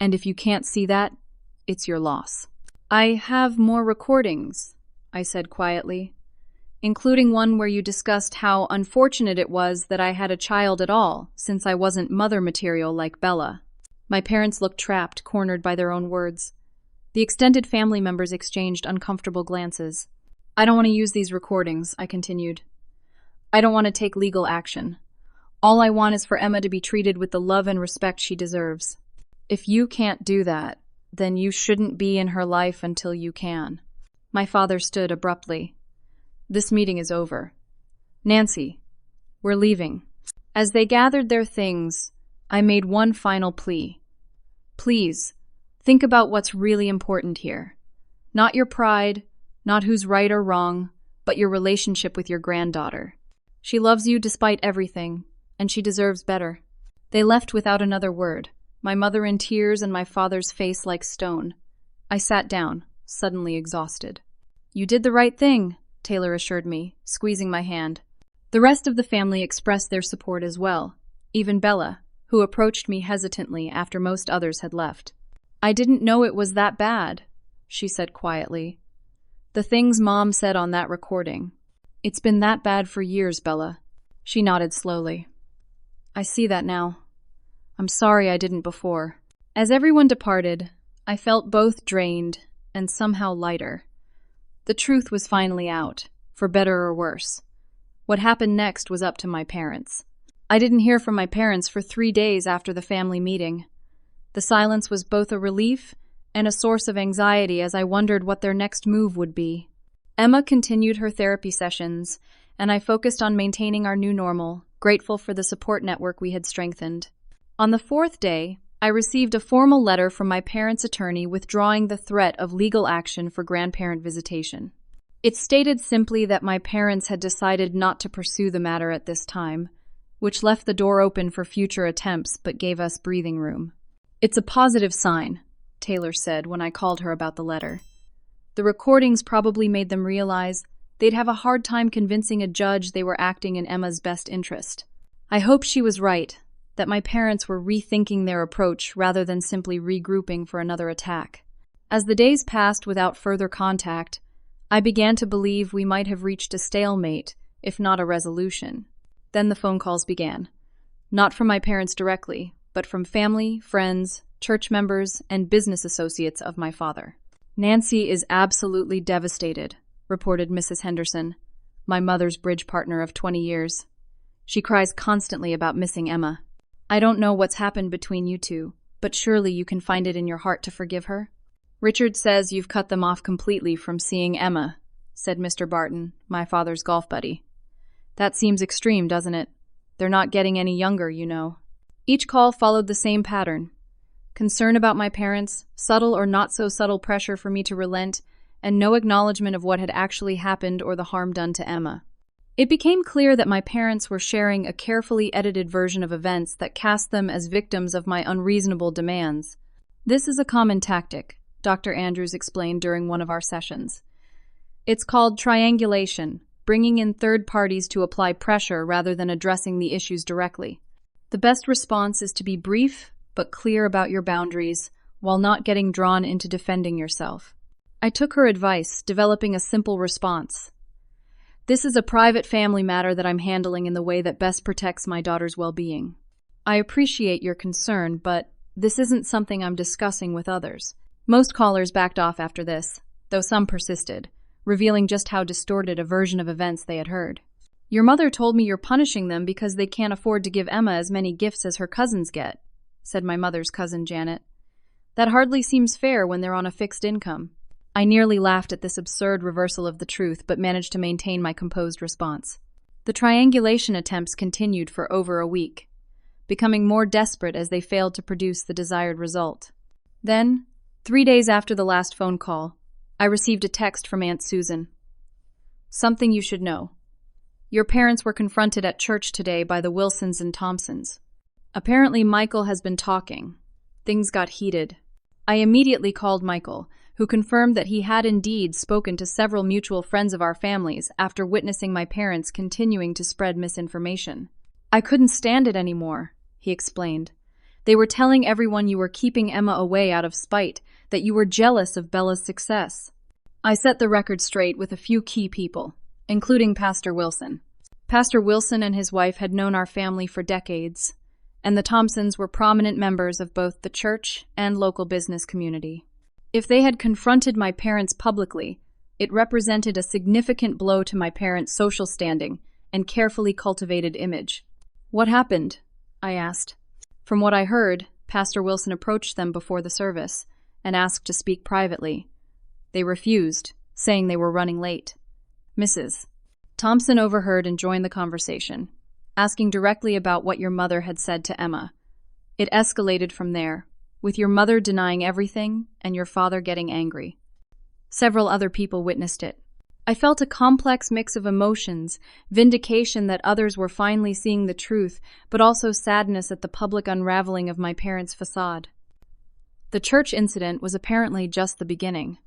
And if you can't see that, it's your loss." "I have more recordings," I said quietly, "including one where you discussed how unfortunate it was that I had a child at all, since I wasn't mother material like Bella." My parents looked trapped, cornered by their own words. The extended family members exchanged uncomfortable glances. "I don't want to use these recordings," I continued. "I don't want to take legal action. All I want is for Emma to be treated with the love and respect she deserves. If you can't do that, then you shouldn't be in her life until you can." My father stood abruptly. "This meeting is over. Nancy, we're leaving." As they gathered their things, I made one final plea. "Please, think about what's really important here. Not your pride, not who's right or wrong, but your relationship with your granddaughter. She loves you despite everything, and she deserves better." They left without another word, my mother in tears and my father's face like stone. I sat down, suddenly exhausted. "You did the right thing," Taylor assured me, squeezing my hand. The rest of the family expressed their support as well, even Bella, who approached me hesitantly after most others had left. "I didn't know it was that bad," she said quietly. "The things Mom said on that recording. It's been that bad for years, Bella." She nodded slowly. "I see that now. I'm sorry I didn't before." As everyone departed, I felt both drained and somehow lighter. The truth was finally out, for better or worse. What happened next was up to my parents. I didn't hear from my parents for 3 days after the family meeting. The silence was both a relief and a source of anxiety as I wondered what their next move would be. Emma continued her therapy sessions, and I focused on maintaining our new normal, grateful for the support network we had strengthened. On the 4th day, I received a formal letter from my parents' attorney withdrawing the threat of legal action for grandparent visitation. It stated simply that my parents had decided not to pursue the matter at this time, which left the door open for future attempts but gave us breathing room. "It's a positive sign," Taylor said when I called her about the letter. "The recordings probably made them realize they'd have a hard time convincing a judge they were acting in Emma's best interest. I hope she was right, that my parents were rethinking their approach rather than simply regrouping for another attack." As the days passed without further contact, I began to believe we might have reached a stalemate, if not a resolution. Then the phone calls began. Not from my parents directly, but from family, friends, church members, and business associates of my father. "Nancy is absolutely devastated," reported Mrs. Henderson, my mother's bridge partner of 20 years. "She cries constantly about missing Emma. I don't know what's happened between you two, but surely you can find it in your heart to forgive her?" "Richard says you've cut them off completely from seeing Emma," said Mr. Barton, my father's golf buddy. "That seems extreme, doesn't it? They're not getting any younger, you know." Each call followed the same pattern. Concern about my parents, subtle or not so subtle pressure for me to relent, and no acknowledgement of what had actually happened or the harm done to Emma. It became clear that my parents were sharing a carefully edited version of events that cast them as victims of my unreasonable demands. "This is a common tactic," Dr. Andrews explained during one of our sessions. "It's called triangulation, bringing in third parties to apply pressure rather than addressing the issues directly. The best response is to be brief but clear about your boundaries while not getting drawn into defending yourself." I took her advice, developing a simple response. "This is a private family matter that I'm handling in the way that best protects my daughter's well-being. I appreciate your concern, but this isn't something I'm discussing with others." Most callers backed off after this, though some persisted, revealing just how distorted a version of events they had heard. "Your mother told me you're punishing them because they can't afford to give Emma as many gifts as her cousins get," said my mother's cousin Janet. "That hardly seems fair when they're on a fixed income." I nearly laughed at this absurd reversal of the truth, but managed to maintain my composed response. The triangulation attempts continued for over a week, becoming more desperate as they failed to produce the desired result. Then, 3 days after the last phone call, I received a text from Aunt Susan. "Something you should know. Your parents were confronted at church today by the Wilsons and Thompsons. Apparently Michael has been talking. Things got heated." I immediately called Michael, who confirmed that he had indeed spoken to several mutual friends of our families after witnessing my parents continuing to spread misinformation. "I couldn't stand it anymore," he explained. "They were telling everyone you were keeping Emma away out of spite, that you were jealous of Bella's success." I set the record straight with a few key people, including Pastor Wilson. Pastor Wilson and his wife had known our family for decades, and the Thompsons were prominent members of both the church and local business community. If they had confronted my parents publicly, it represented a significant blow to my parents' social standing and carefully cultivated image. "What happened?" I asked. From what I heard, Pastor Wilson approached them before the service and asked to speak privately. They refused, saying they were running late. Mrs. Thompson overheard and joined the conversation, asking directly about what your mother had said to Emma. It escalated from there, with your mother denying everything and your father getting angry. Several other people witnessed it. I felt a complex mix of emotions, vindication that others were finally seeing the truth, but also sadness at the public unraveling of my parents' facade. The church incident was apparently just the beginning.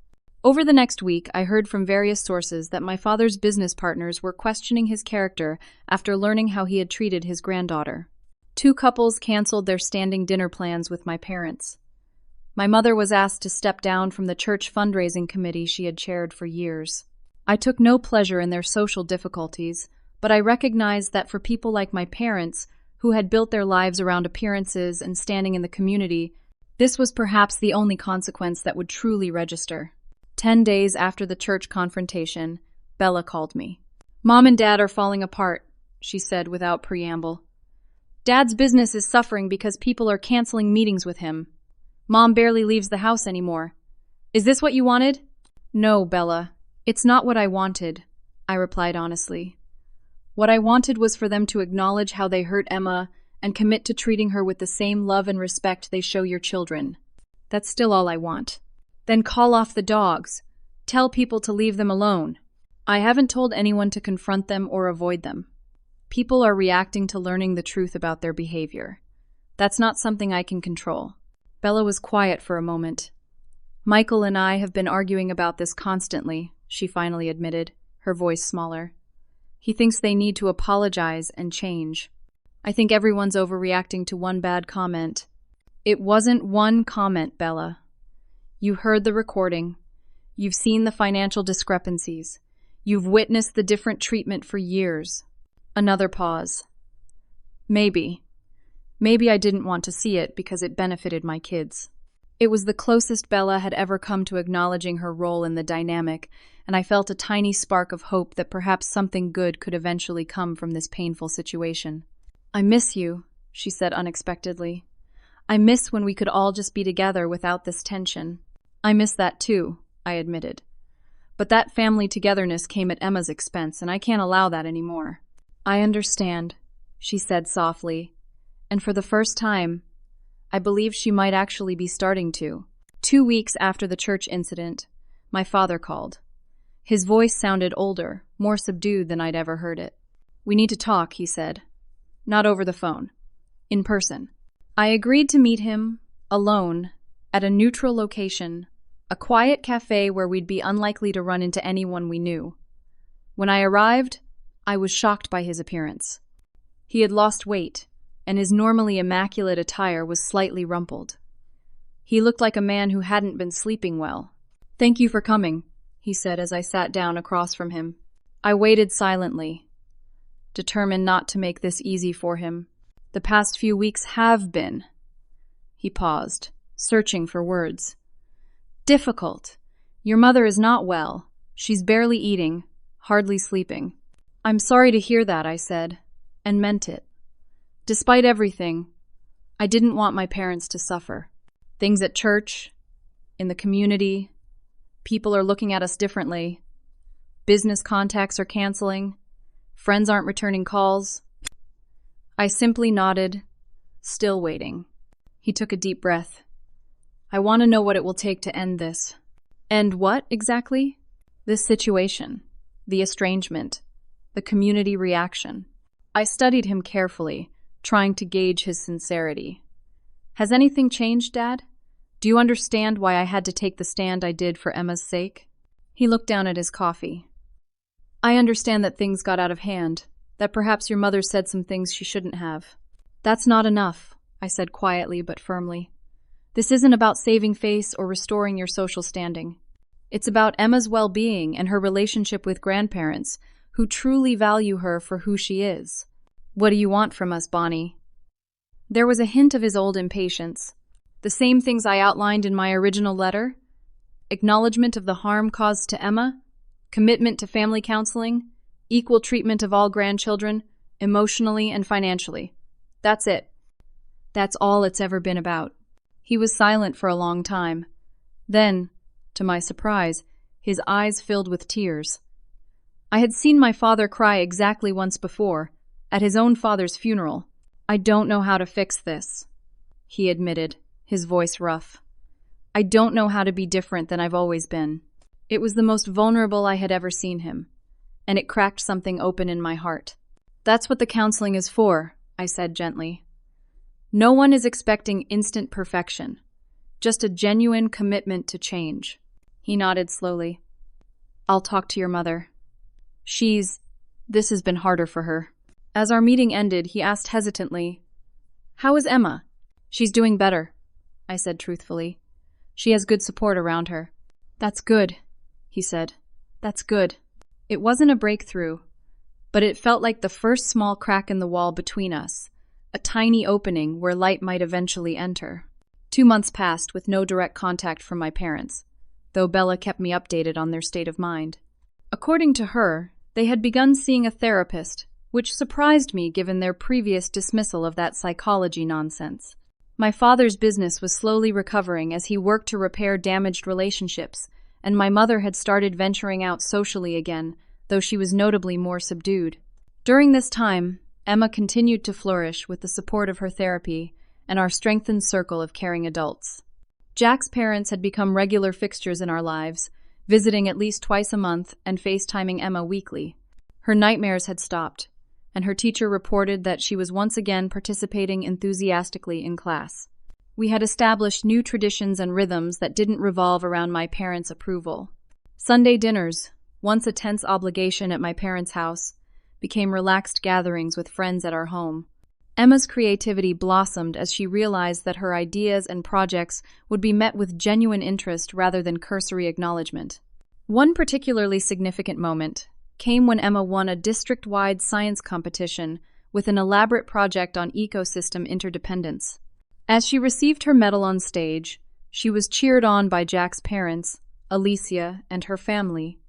Over the next week, I heard from various sources that my father's business partners were questioning his character after learning how he had treated his granddaughter. 2 couples canceled their standing dinner plans with my parents. My mother was asked to step down from the church fundraising committee she had chaired for years. I took no pleasure in their social difficulties, but I recognized that for people like my parents, who had built their lives around appearances and standing in the community, this was perhaps the only consequence that would truly register. 10 days after the church confrontation, Bella called me. "Mom and Dad are falling apart," she said without preamble. "Dad's business is suffering because people are canceling meetings with him. Mom barely leaves the house anymore. Is this what you wanted?" "No, Bella, it's not what I wanted," I replied honestly. What I wanted was for them to acknowledge how they hurt Emma and commit to treating her with the same love and respect they show your children. That's still all I want. Then call off the dogs. Tell people to leave them alone. I haven't told anyone to confront them or avoid them. People are reacting to learning the truth about their behavior. That's not something I can control. Bella was quiet for a moment. "Michael and I have been arguing about this constantly," she finally admitted, her voice smaller. "He thinks they need to apologize and change. I think everyone's overreacting to one bad comment." "It wasn't one comment, Bella. You heard the recording. You've seen the financial discrepancies. You've witnessed the different treatment for years." Another pause. Maybe I didn't want to see it because it benefited my kids. It was the closest Bella had ever come to acknowledging her role in the dynamic, and I felt a tiny spark of hope that perhaps something good could eventually come from this painful situation. "I miss you," she said unexpectedly. "I miss when we could all just be together without this tension." "I miss that too," I admitted. "But that family togetherness came at Emma's expense, and I can't allow that anymore." "I understand," she said softly, and for the first time, I believed she might actually be starting to. 2 weeks after the church incident, my father called. His voice sounded older, more subdued than I'd ever heard it. "We need to talk," he said. "Not over the phone. In person." I agreed to meet him, alone, at a neutral location, a quiet cafe where we'd be unlikely to run into anyone we knew. When I arrived, I was shocked by his appearance. He had lost weight, and his normally immaculate attire was slightly rumpled. He looked like a man who hadn't been sleeping well. "Thank you for coming," he said as I sat down across from him. I waited silently, determined not to make this easy for him. "The past few weeks have been." He paused, searching for words. "Difficult. Your mother is not well. She's barely eating, hardly sleeping." "I'm sorry to hear that," I said, and meant it. Despite everything, I didn't want my parents to suffer. Things at church, in the community, people are looking at us differently. Business contacts are canceling. Friends aren't returning calls. I simply nodded, still waiting. He took a deep breath. I want to know what it will take to end this. End what, exactly? This situation, the estrangement, the community reaction. I studied him carefully, trying to gauge his sincerity. Has anything changed, Dad? Do you understand why I had to take the stand I did for Emma's sake? He looked down at his coffee. I understand that things got out of hand, that perhaps your mother said some things she shouldn't have. That's not enough, I said quietly but firmly. This isn't about saving face or restoring your social standing. It's about Emma's well-being and her relationship with grandparents, who truly value her for who she is. What do you want from us, Bonnie? There was a hint of his old impatience. The same things I outlined in my original letter: acknowledgement of the harm caused to Emma, commitment to family counseling, equal treatment of all grandchildren, emotionally and financially. That's it. That's all it's ever been about. He was silent for a long time. Then, to my surprise, his eyes filled with tears. I had seen my father cry exactly once before, at his own father's funeral. I don't know how to fix this, he admitted, his voice rough. I don't know how to be different than I've always been. It was the most vulnerable I had ever seen him, and it cracked something open in my heart. That's what the counseling is for, I said gently. No one is expecting instant perfection, just a genuine commitment to change. He nodded slowly. I'll talk to your mother. This has been harder for her. As our meeting ended, he asked hesitantly, How is Emma? She's doing better, I said truthfully. She has good support around her. That's good, he said. That's good. It wasn't a breakthrough, but it felt like the first small crack in the wall between us, a tiny opening where light might eventually enter. 2 months passed with no direct contact from my parents, though Bella kept me updated on their state of mind. According to her, they had begun seeing a therapist, which surprised me given their previous dismissal of that psychology nonsense. My father's business was slowly recovering as he worked to repair damaged relationships, and my mother had started venturing out socially again, though she was notably more subdued. During this time, Emma continued to flourish with the support of her therapy and our strengthened circle of caring adults. Jack's parents had become regular fixtures in our lives, visiting at least twice a month and FaceTiming Emma weekly. Her nightmares had stopped, and her teacher reported that she was once again participating enthusiastically in class. We had established new traditions and rhythms that didn't revolve around my parents' approval. Sunday dinners, once a tense obligation at my parents' house, became relaxed gatherings with friends at our home. Emma's creativity blossomed as she realized that her ideas and projects would be met with genuine interest rather than cursory acknowledgement. One particularly significant moment came when Emma won a district-wide science competition with an elaborate project on ecosystem interdependence. As she received her medal on stage, she was cheered on by Jack's parents, Alicia and her family,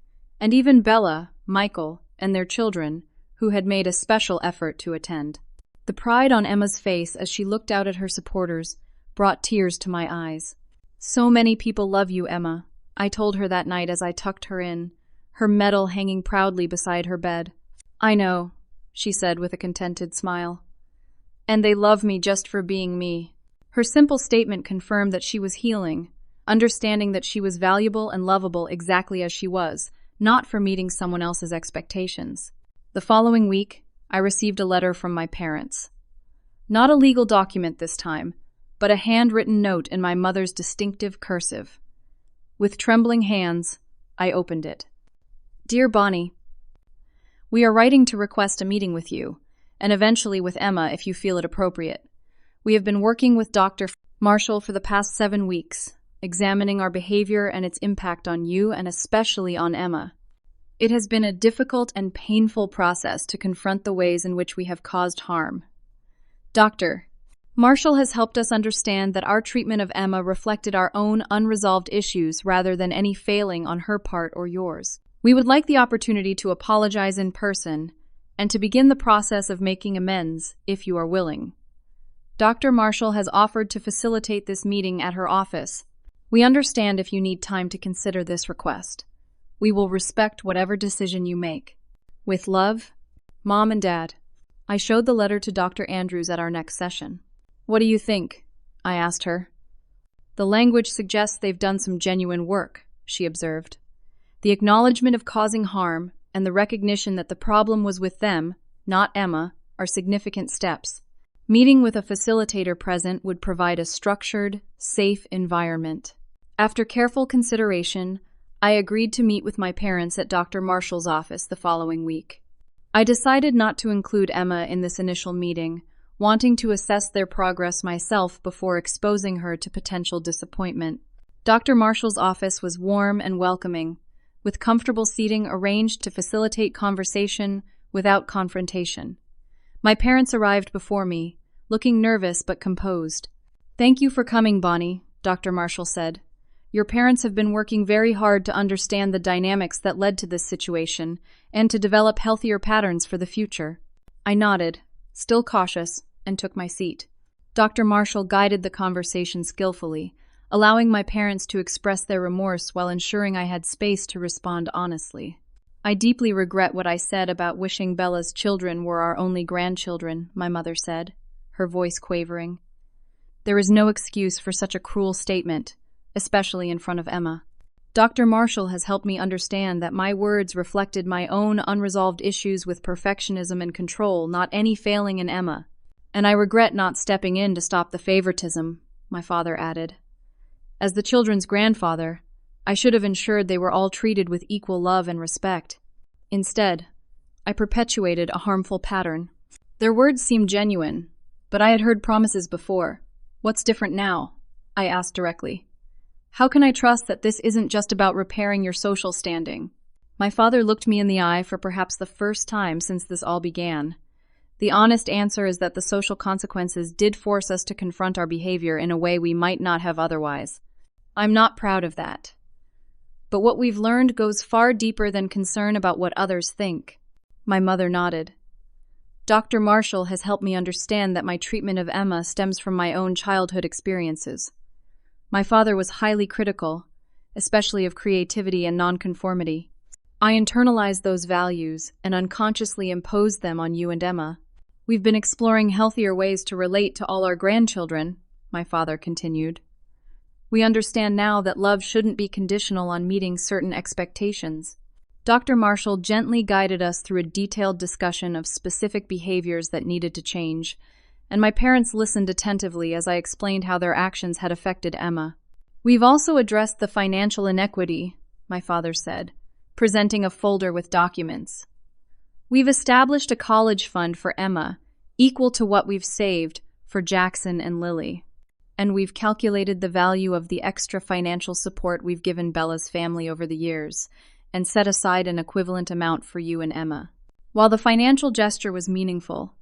and even Bella, Michael, and their children, who had made a special effort to attend. The pride on Emma's face as she looked out at her supporters brought tears to my eyes. So many people love you, Emma, I told her that night as I tucked her in, her medal hanging proudly beside her bed. I know, she said with a contented smile. And they love me just for being me. Her simple statement confirmed that she was healing, understanding that she was valuable and lovable exactly as she was, not for meeting someone else's expectations. The following week, I received a letter from my parents. Not a legal document this time, but a handwritten note in my mother's distinctive cursive. With trembling hands, I opened it. Dear Bonnie, we are writing to request a meeting with you, and eventually with Emma if you feel it appropriate. We have been working with Dr. Marshall for the past 7 weeks, examining our behavior and its impact on you and especially on Emma. It has been a difficult and painful process to confront the ways in which we have caused harm. Dr. Marshall has helped us understand that our treatment of Emma reflected our own unresolved issues rather than any failing on her part or yours. We would like the opportunity to apologize in person and to begin the process of making amends, if you are willing. Dr. Marshall has offered to facilitate this meeting at her office. We understand if you need time to consider this request. We will respect whatever decision you make. With love, Mom and Dad. I showed the letter to Dr. Andrews at our next session. What do you think? I asked her. The language suggests they've done some genuine work, she observed. The acknowledgement of causing harm and the recognition that the problem was with them, not Emma, are significant steps. Meeting with a facilitator present would provide a structured, safe environment. After careful consideration, I agreed to meet with my parents at Dr. Marshall's office the following week. I decided not to include Emma in this initial meeting, wanting to assess their progress myself before exposing her to potential disappointment. Dr. Marshall's office was warm and welcoming, with comfortable seating arranged to facilitate conversation without confrontation. My parents arrived before me, looking nervous but composed. "Thank you for coming, Bonnie," Dr. Marshall said. "Your parents have been working very hard to understand the dynamics that led to this situation and to develop healthier patterns for the future." I nodded, still cautious, and took my seat. Dr. Marshall guided the conversation skillfully, allowing my parents to express their remorse while ensuring I had space to respond honestly. "I deeply regret what I said about wishing Bella's children were our only grandchildren," my mother said, her voice quavering. "There is no excuse for such a cruel statement, especially in front of Emma. Dr. Marshall has helped me understand that my words reflected my own unresolved issues with perfectionism and control, not any failing in Emma. And I regret not stepping in to stop the favoritism," my father added. "As the children's grandfather, I should have ensured they were all treated with equal love and respect. Instead, I perpetuated a harmful pattern." Their words seemed genuine, but I had heard promises before. "What's different now?" I asked directly. "How can I trust that this isn't just about repairing your social standing?" My father looked me in the eye for perhaps the first time since this all began. The honest answer is that the social consequences did force us to confront our behavior in a way we might not have otherwise. I'm not proud of that. But what we've learned goes far deeper than concern about what others think. My mother nodded. Dr. Marshall has helped me understand that my treatment of Emma stems from my own childhood experiences. My father was highly critical, especially of creativity and nonconformity. I internalized those values and unconsciously imposed them on you and Emma. We've been exploring healthier ways to relate to all our grandchildren, my father continued. We understand now that love shouldn't be conditional on meeting certain expectations. Dr. Marshall gently guided us through a detailed discussion of specific behaviors that needed to change, and my parents listened attentively as I explained how their actions had affected Emma. "We've also addressed the financial inequity," my father said, presenting a folder with documents. "We've established a college fund for Emma, equal to what we've saved for Jackson and Lily. And we've calculated the value of the extra financial support we've given Bella's family over the years, and set aside an equivalent amount for you and Emma." While the financial gesture was meaningful,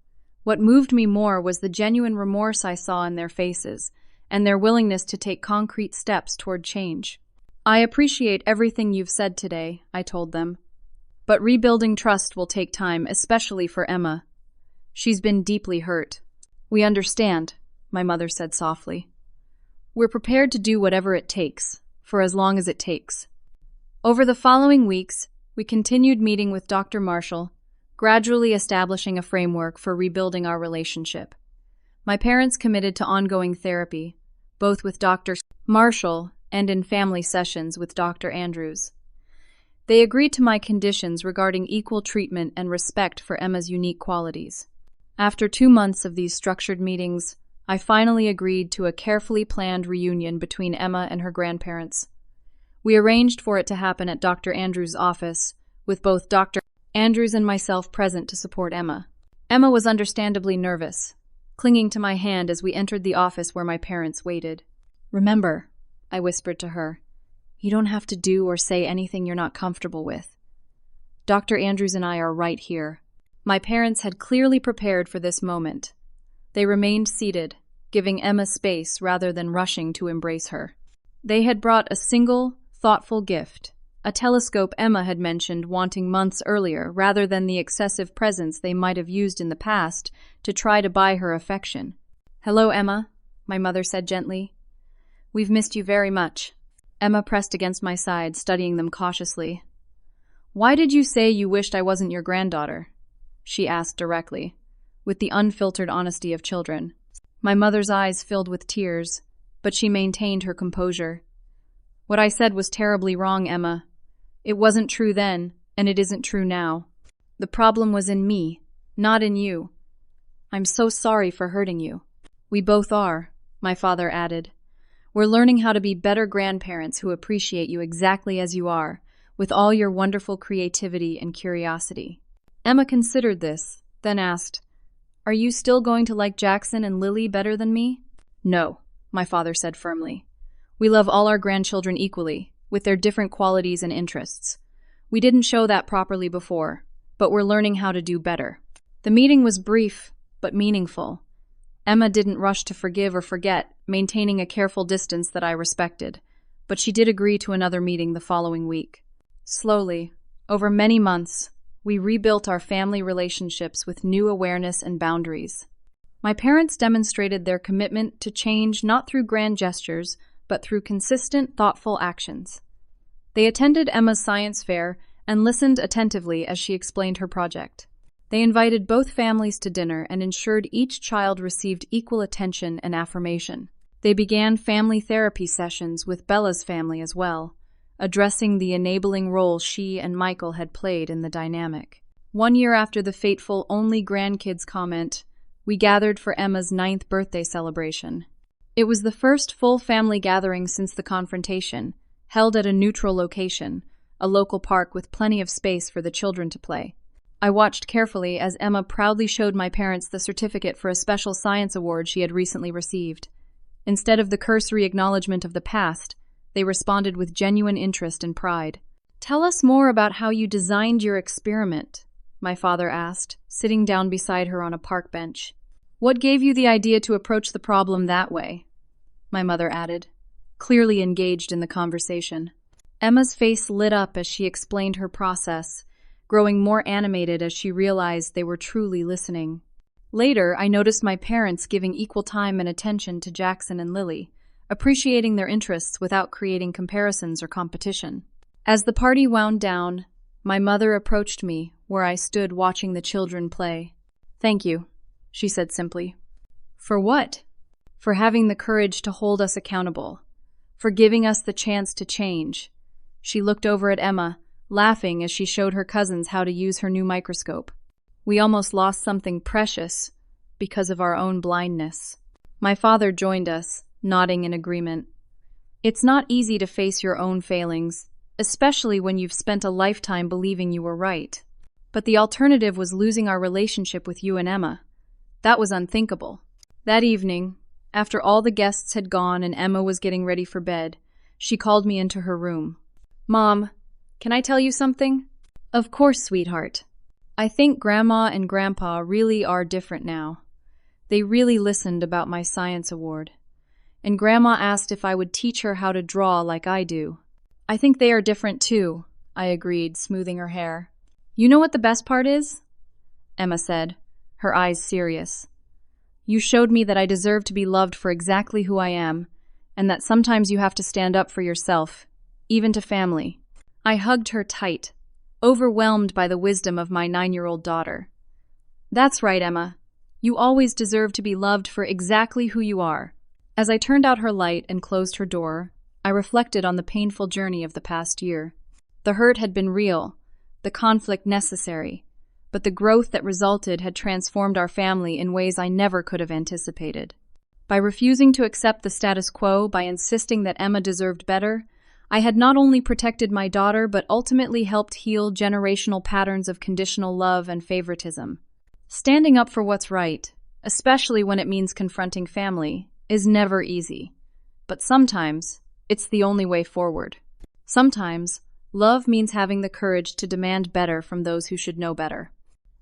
what moved me more was the genuine remorse I saw in their faces, and their willingness to take concrete steps toward change. "I appreciate everything you've said today," I told them. "But rebuilding trust will take time, especially for Emma. She's been deeply hurt." "We understand," my mother said softly. "We're prepared to do whatever it takes, for as long as it takes." Over the following weeks, we continued meeting with Dr. Marshall, gradually establishing a framework for rebuilding our relationship. My parents committed to ongoing therapy, both with Dr. Marshall and in family sessions with Dr. Andrews. They agreed to my conditions regarding equal treatment and respect for Emma's unique qualities. After 2 months of these structured meetings, I finally agreed to a carefully planned reunion between Emma and her grandparents. We arranged for it to happen at Dr. Andrews' office, with both Dr. Andrews and myself present to support Emma. Emma was understandably nervous, clinging to my hand as we entered the office where my parents waited. "Remember," I whispered to her, "you don't have to do or say anything you're not comfortable with. Dr. Andrews and I are right here." My parents had clearly prepared for this moment. They remained seated, giving Emma space rather than rushing to embrace her. They had brought a single, thoughtful gift, a telescope Emma had mentioned wanting months earlier, rather than the excessive presents they might have used in the past to try to buy her affection. "Hello, Emma," my mother said gently. "We've missed you very much." Emma pressed against my side, studying them cautiously. "Why did you say you wished I wasn't your granddaughter?" she asked directly, with the unfiltered honesty of children. My mother's eyes filled with tears, but she maintained her composure. What I said was terribly wrong, Emma. It wasn't true then, and it isn't true now. The problem was in me, not in you. I'm so sorry for hurting you. We both are, my father added. We're learning how to be better grandparents who appreciate you exactly as you are, with all your wonderful creativity and curiosity. Emma considered this, then asked, Are you still going to like Jackson and Lily better than me? No, my father said firmly. We love all our grandchildren equally, with their different qualities and interests. We didn't show that properly before, but we're learning how to do better. The meeting was brief, but meaningful. Emma didn't rush to forgive or forget, maintaining a careful distance that I respected, but she did agree to another meeting the following week. Slowly, over many months, we rebuilt our family relationships with new awareness and boundaries. My parents demonstrated their commitment to change not through grand gestures, but through consistent, thoughtful actions. They attended Emma's science fair and listened attentively as she explained her project. They invited both families to dinner and ensured each child received equal attention and affirmation. They began family therapy sessions with Bella's family as well, addressing the enabling role she and Michael had played in the dynamic. 1 year after the fateful "only grandkids" comment, we gathered for Emma's 9th birthday celebration. It was the first full family gathering since the confrontation, held at a neutral location, a local park with plenty of space for the children to play. I watched carefully as Emma proudly showed my parents the certificate for a special science award she had recently received. Instead of the cursory acknowledgement of the past, they responded with genuine interest and pride. Tell us more about how you designed your experiment, my father asked, sitting down beside her on a park bench. What gave you the idea to approach the problem that way? My mother added, clearly engaged in the conversation. Emma's face lit up as she explained her process, growing more animated as she realized they were truly listening. Later, I noticed my parents giving equal time and attention to Jackson and Lily, appreciating their interests without creating comparisons or competition. As the party wound down, my mother approached me, where I stood watching the children play. Thank you, she said simply. For what? For having the courage to hold us accountable. For giving us the chance to change. She looked over at Emma, laughing as she showed her cousins how to use her new microscope. We almost lost something precious because of our own blindness. My father joined us, nodding in agreement. It's not easy to face your own failings, especially when you've spent a lifetime believing you were right. But the alternative was losing our relationship with you and Emma. That was unthinkable. That evening, after all the guests had gone and Emma was getting ready for bed, she called me into her room. Mom, can I tell you something? Of course, sweetheart. I think Grandma and Grandpa really are different now. They really listened about my science award. And Grandma asked if I would teach her how to draw like I do. I think they are different too, I agreed, smoothing her hair. You know what the best part is? Emma said, her eyes serious. You showed me that I deserve to be loved for exactly who I am, and that sometimes you have to stand up for yourself, even to family. I hugged her tight, overwhelmed by the wisdom of my 9-year-old daughter. That's right, Emma. You always deserve to be loved for exactly who you are. As I turned out her light and closed her door, I reflected on the painful journey of the past year. The hurt had been real, the conflict necessary, but the growth that resulted had transformed our family in ways I never could have anticipated. By refusing to accept the status quo, by insisting that Emma deserved better, I had not only protected my daughter, but ultimately helped heal generational patterns of conditional love and favoritism. Standing up for what's right, especially when it means confronting family, is never easy. But sometimes, it's the only way forward. Sometimes, love means having the courage to demand better from those who should know better.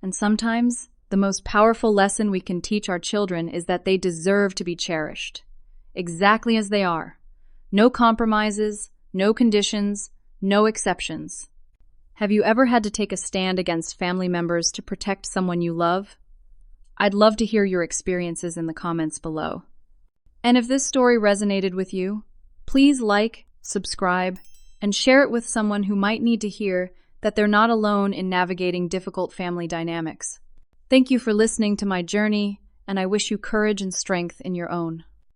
And sometimes, the most powerful lesson we can teach our children is that they deserve to be cherished, exactly as they are. No compromises, no conditions, no exceptions. Have you ever had to take a stand against family members to protect someone you love? I'd love to hear your experiences in the comments below. And if this story resonated with you, please like, subscribe, and share it with someone who might need to hear that they're not alone in navigating difficult family dynamics. Thank you for listening to my journey, and I wish you courage and strength in your own.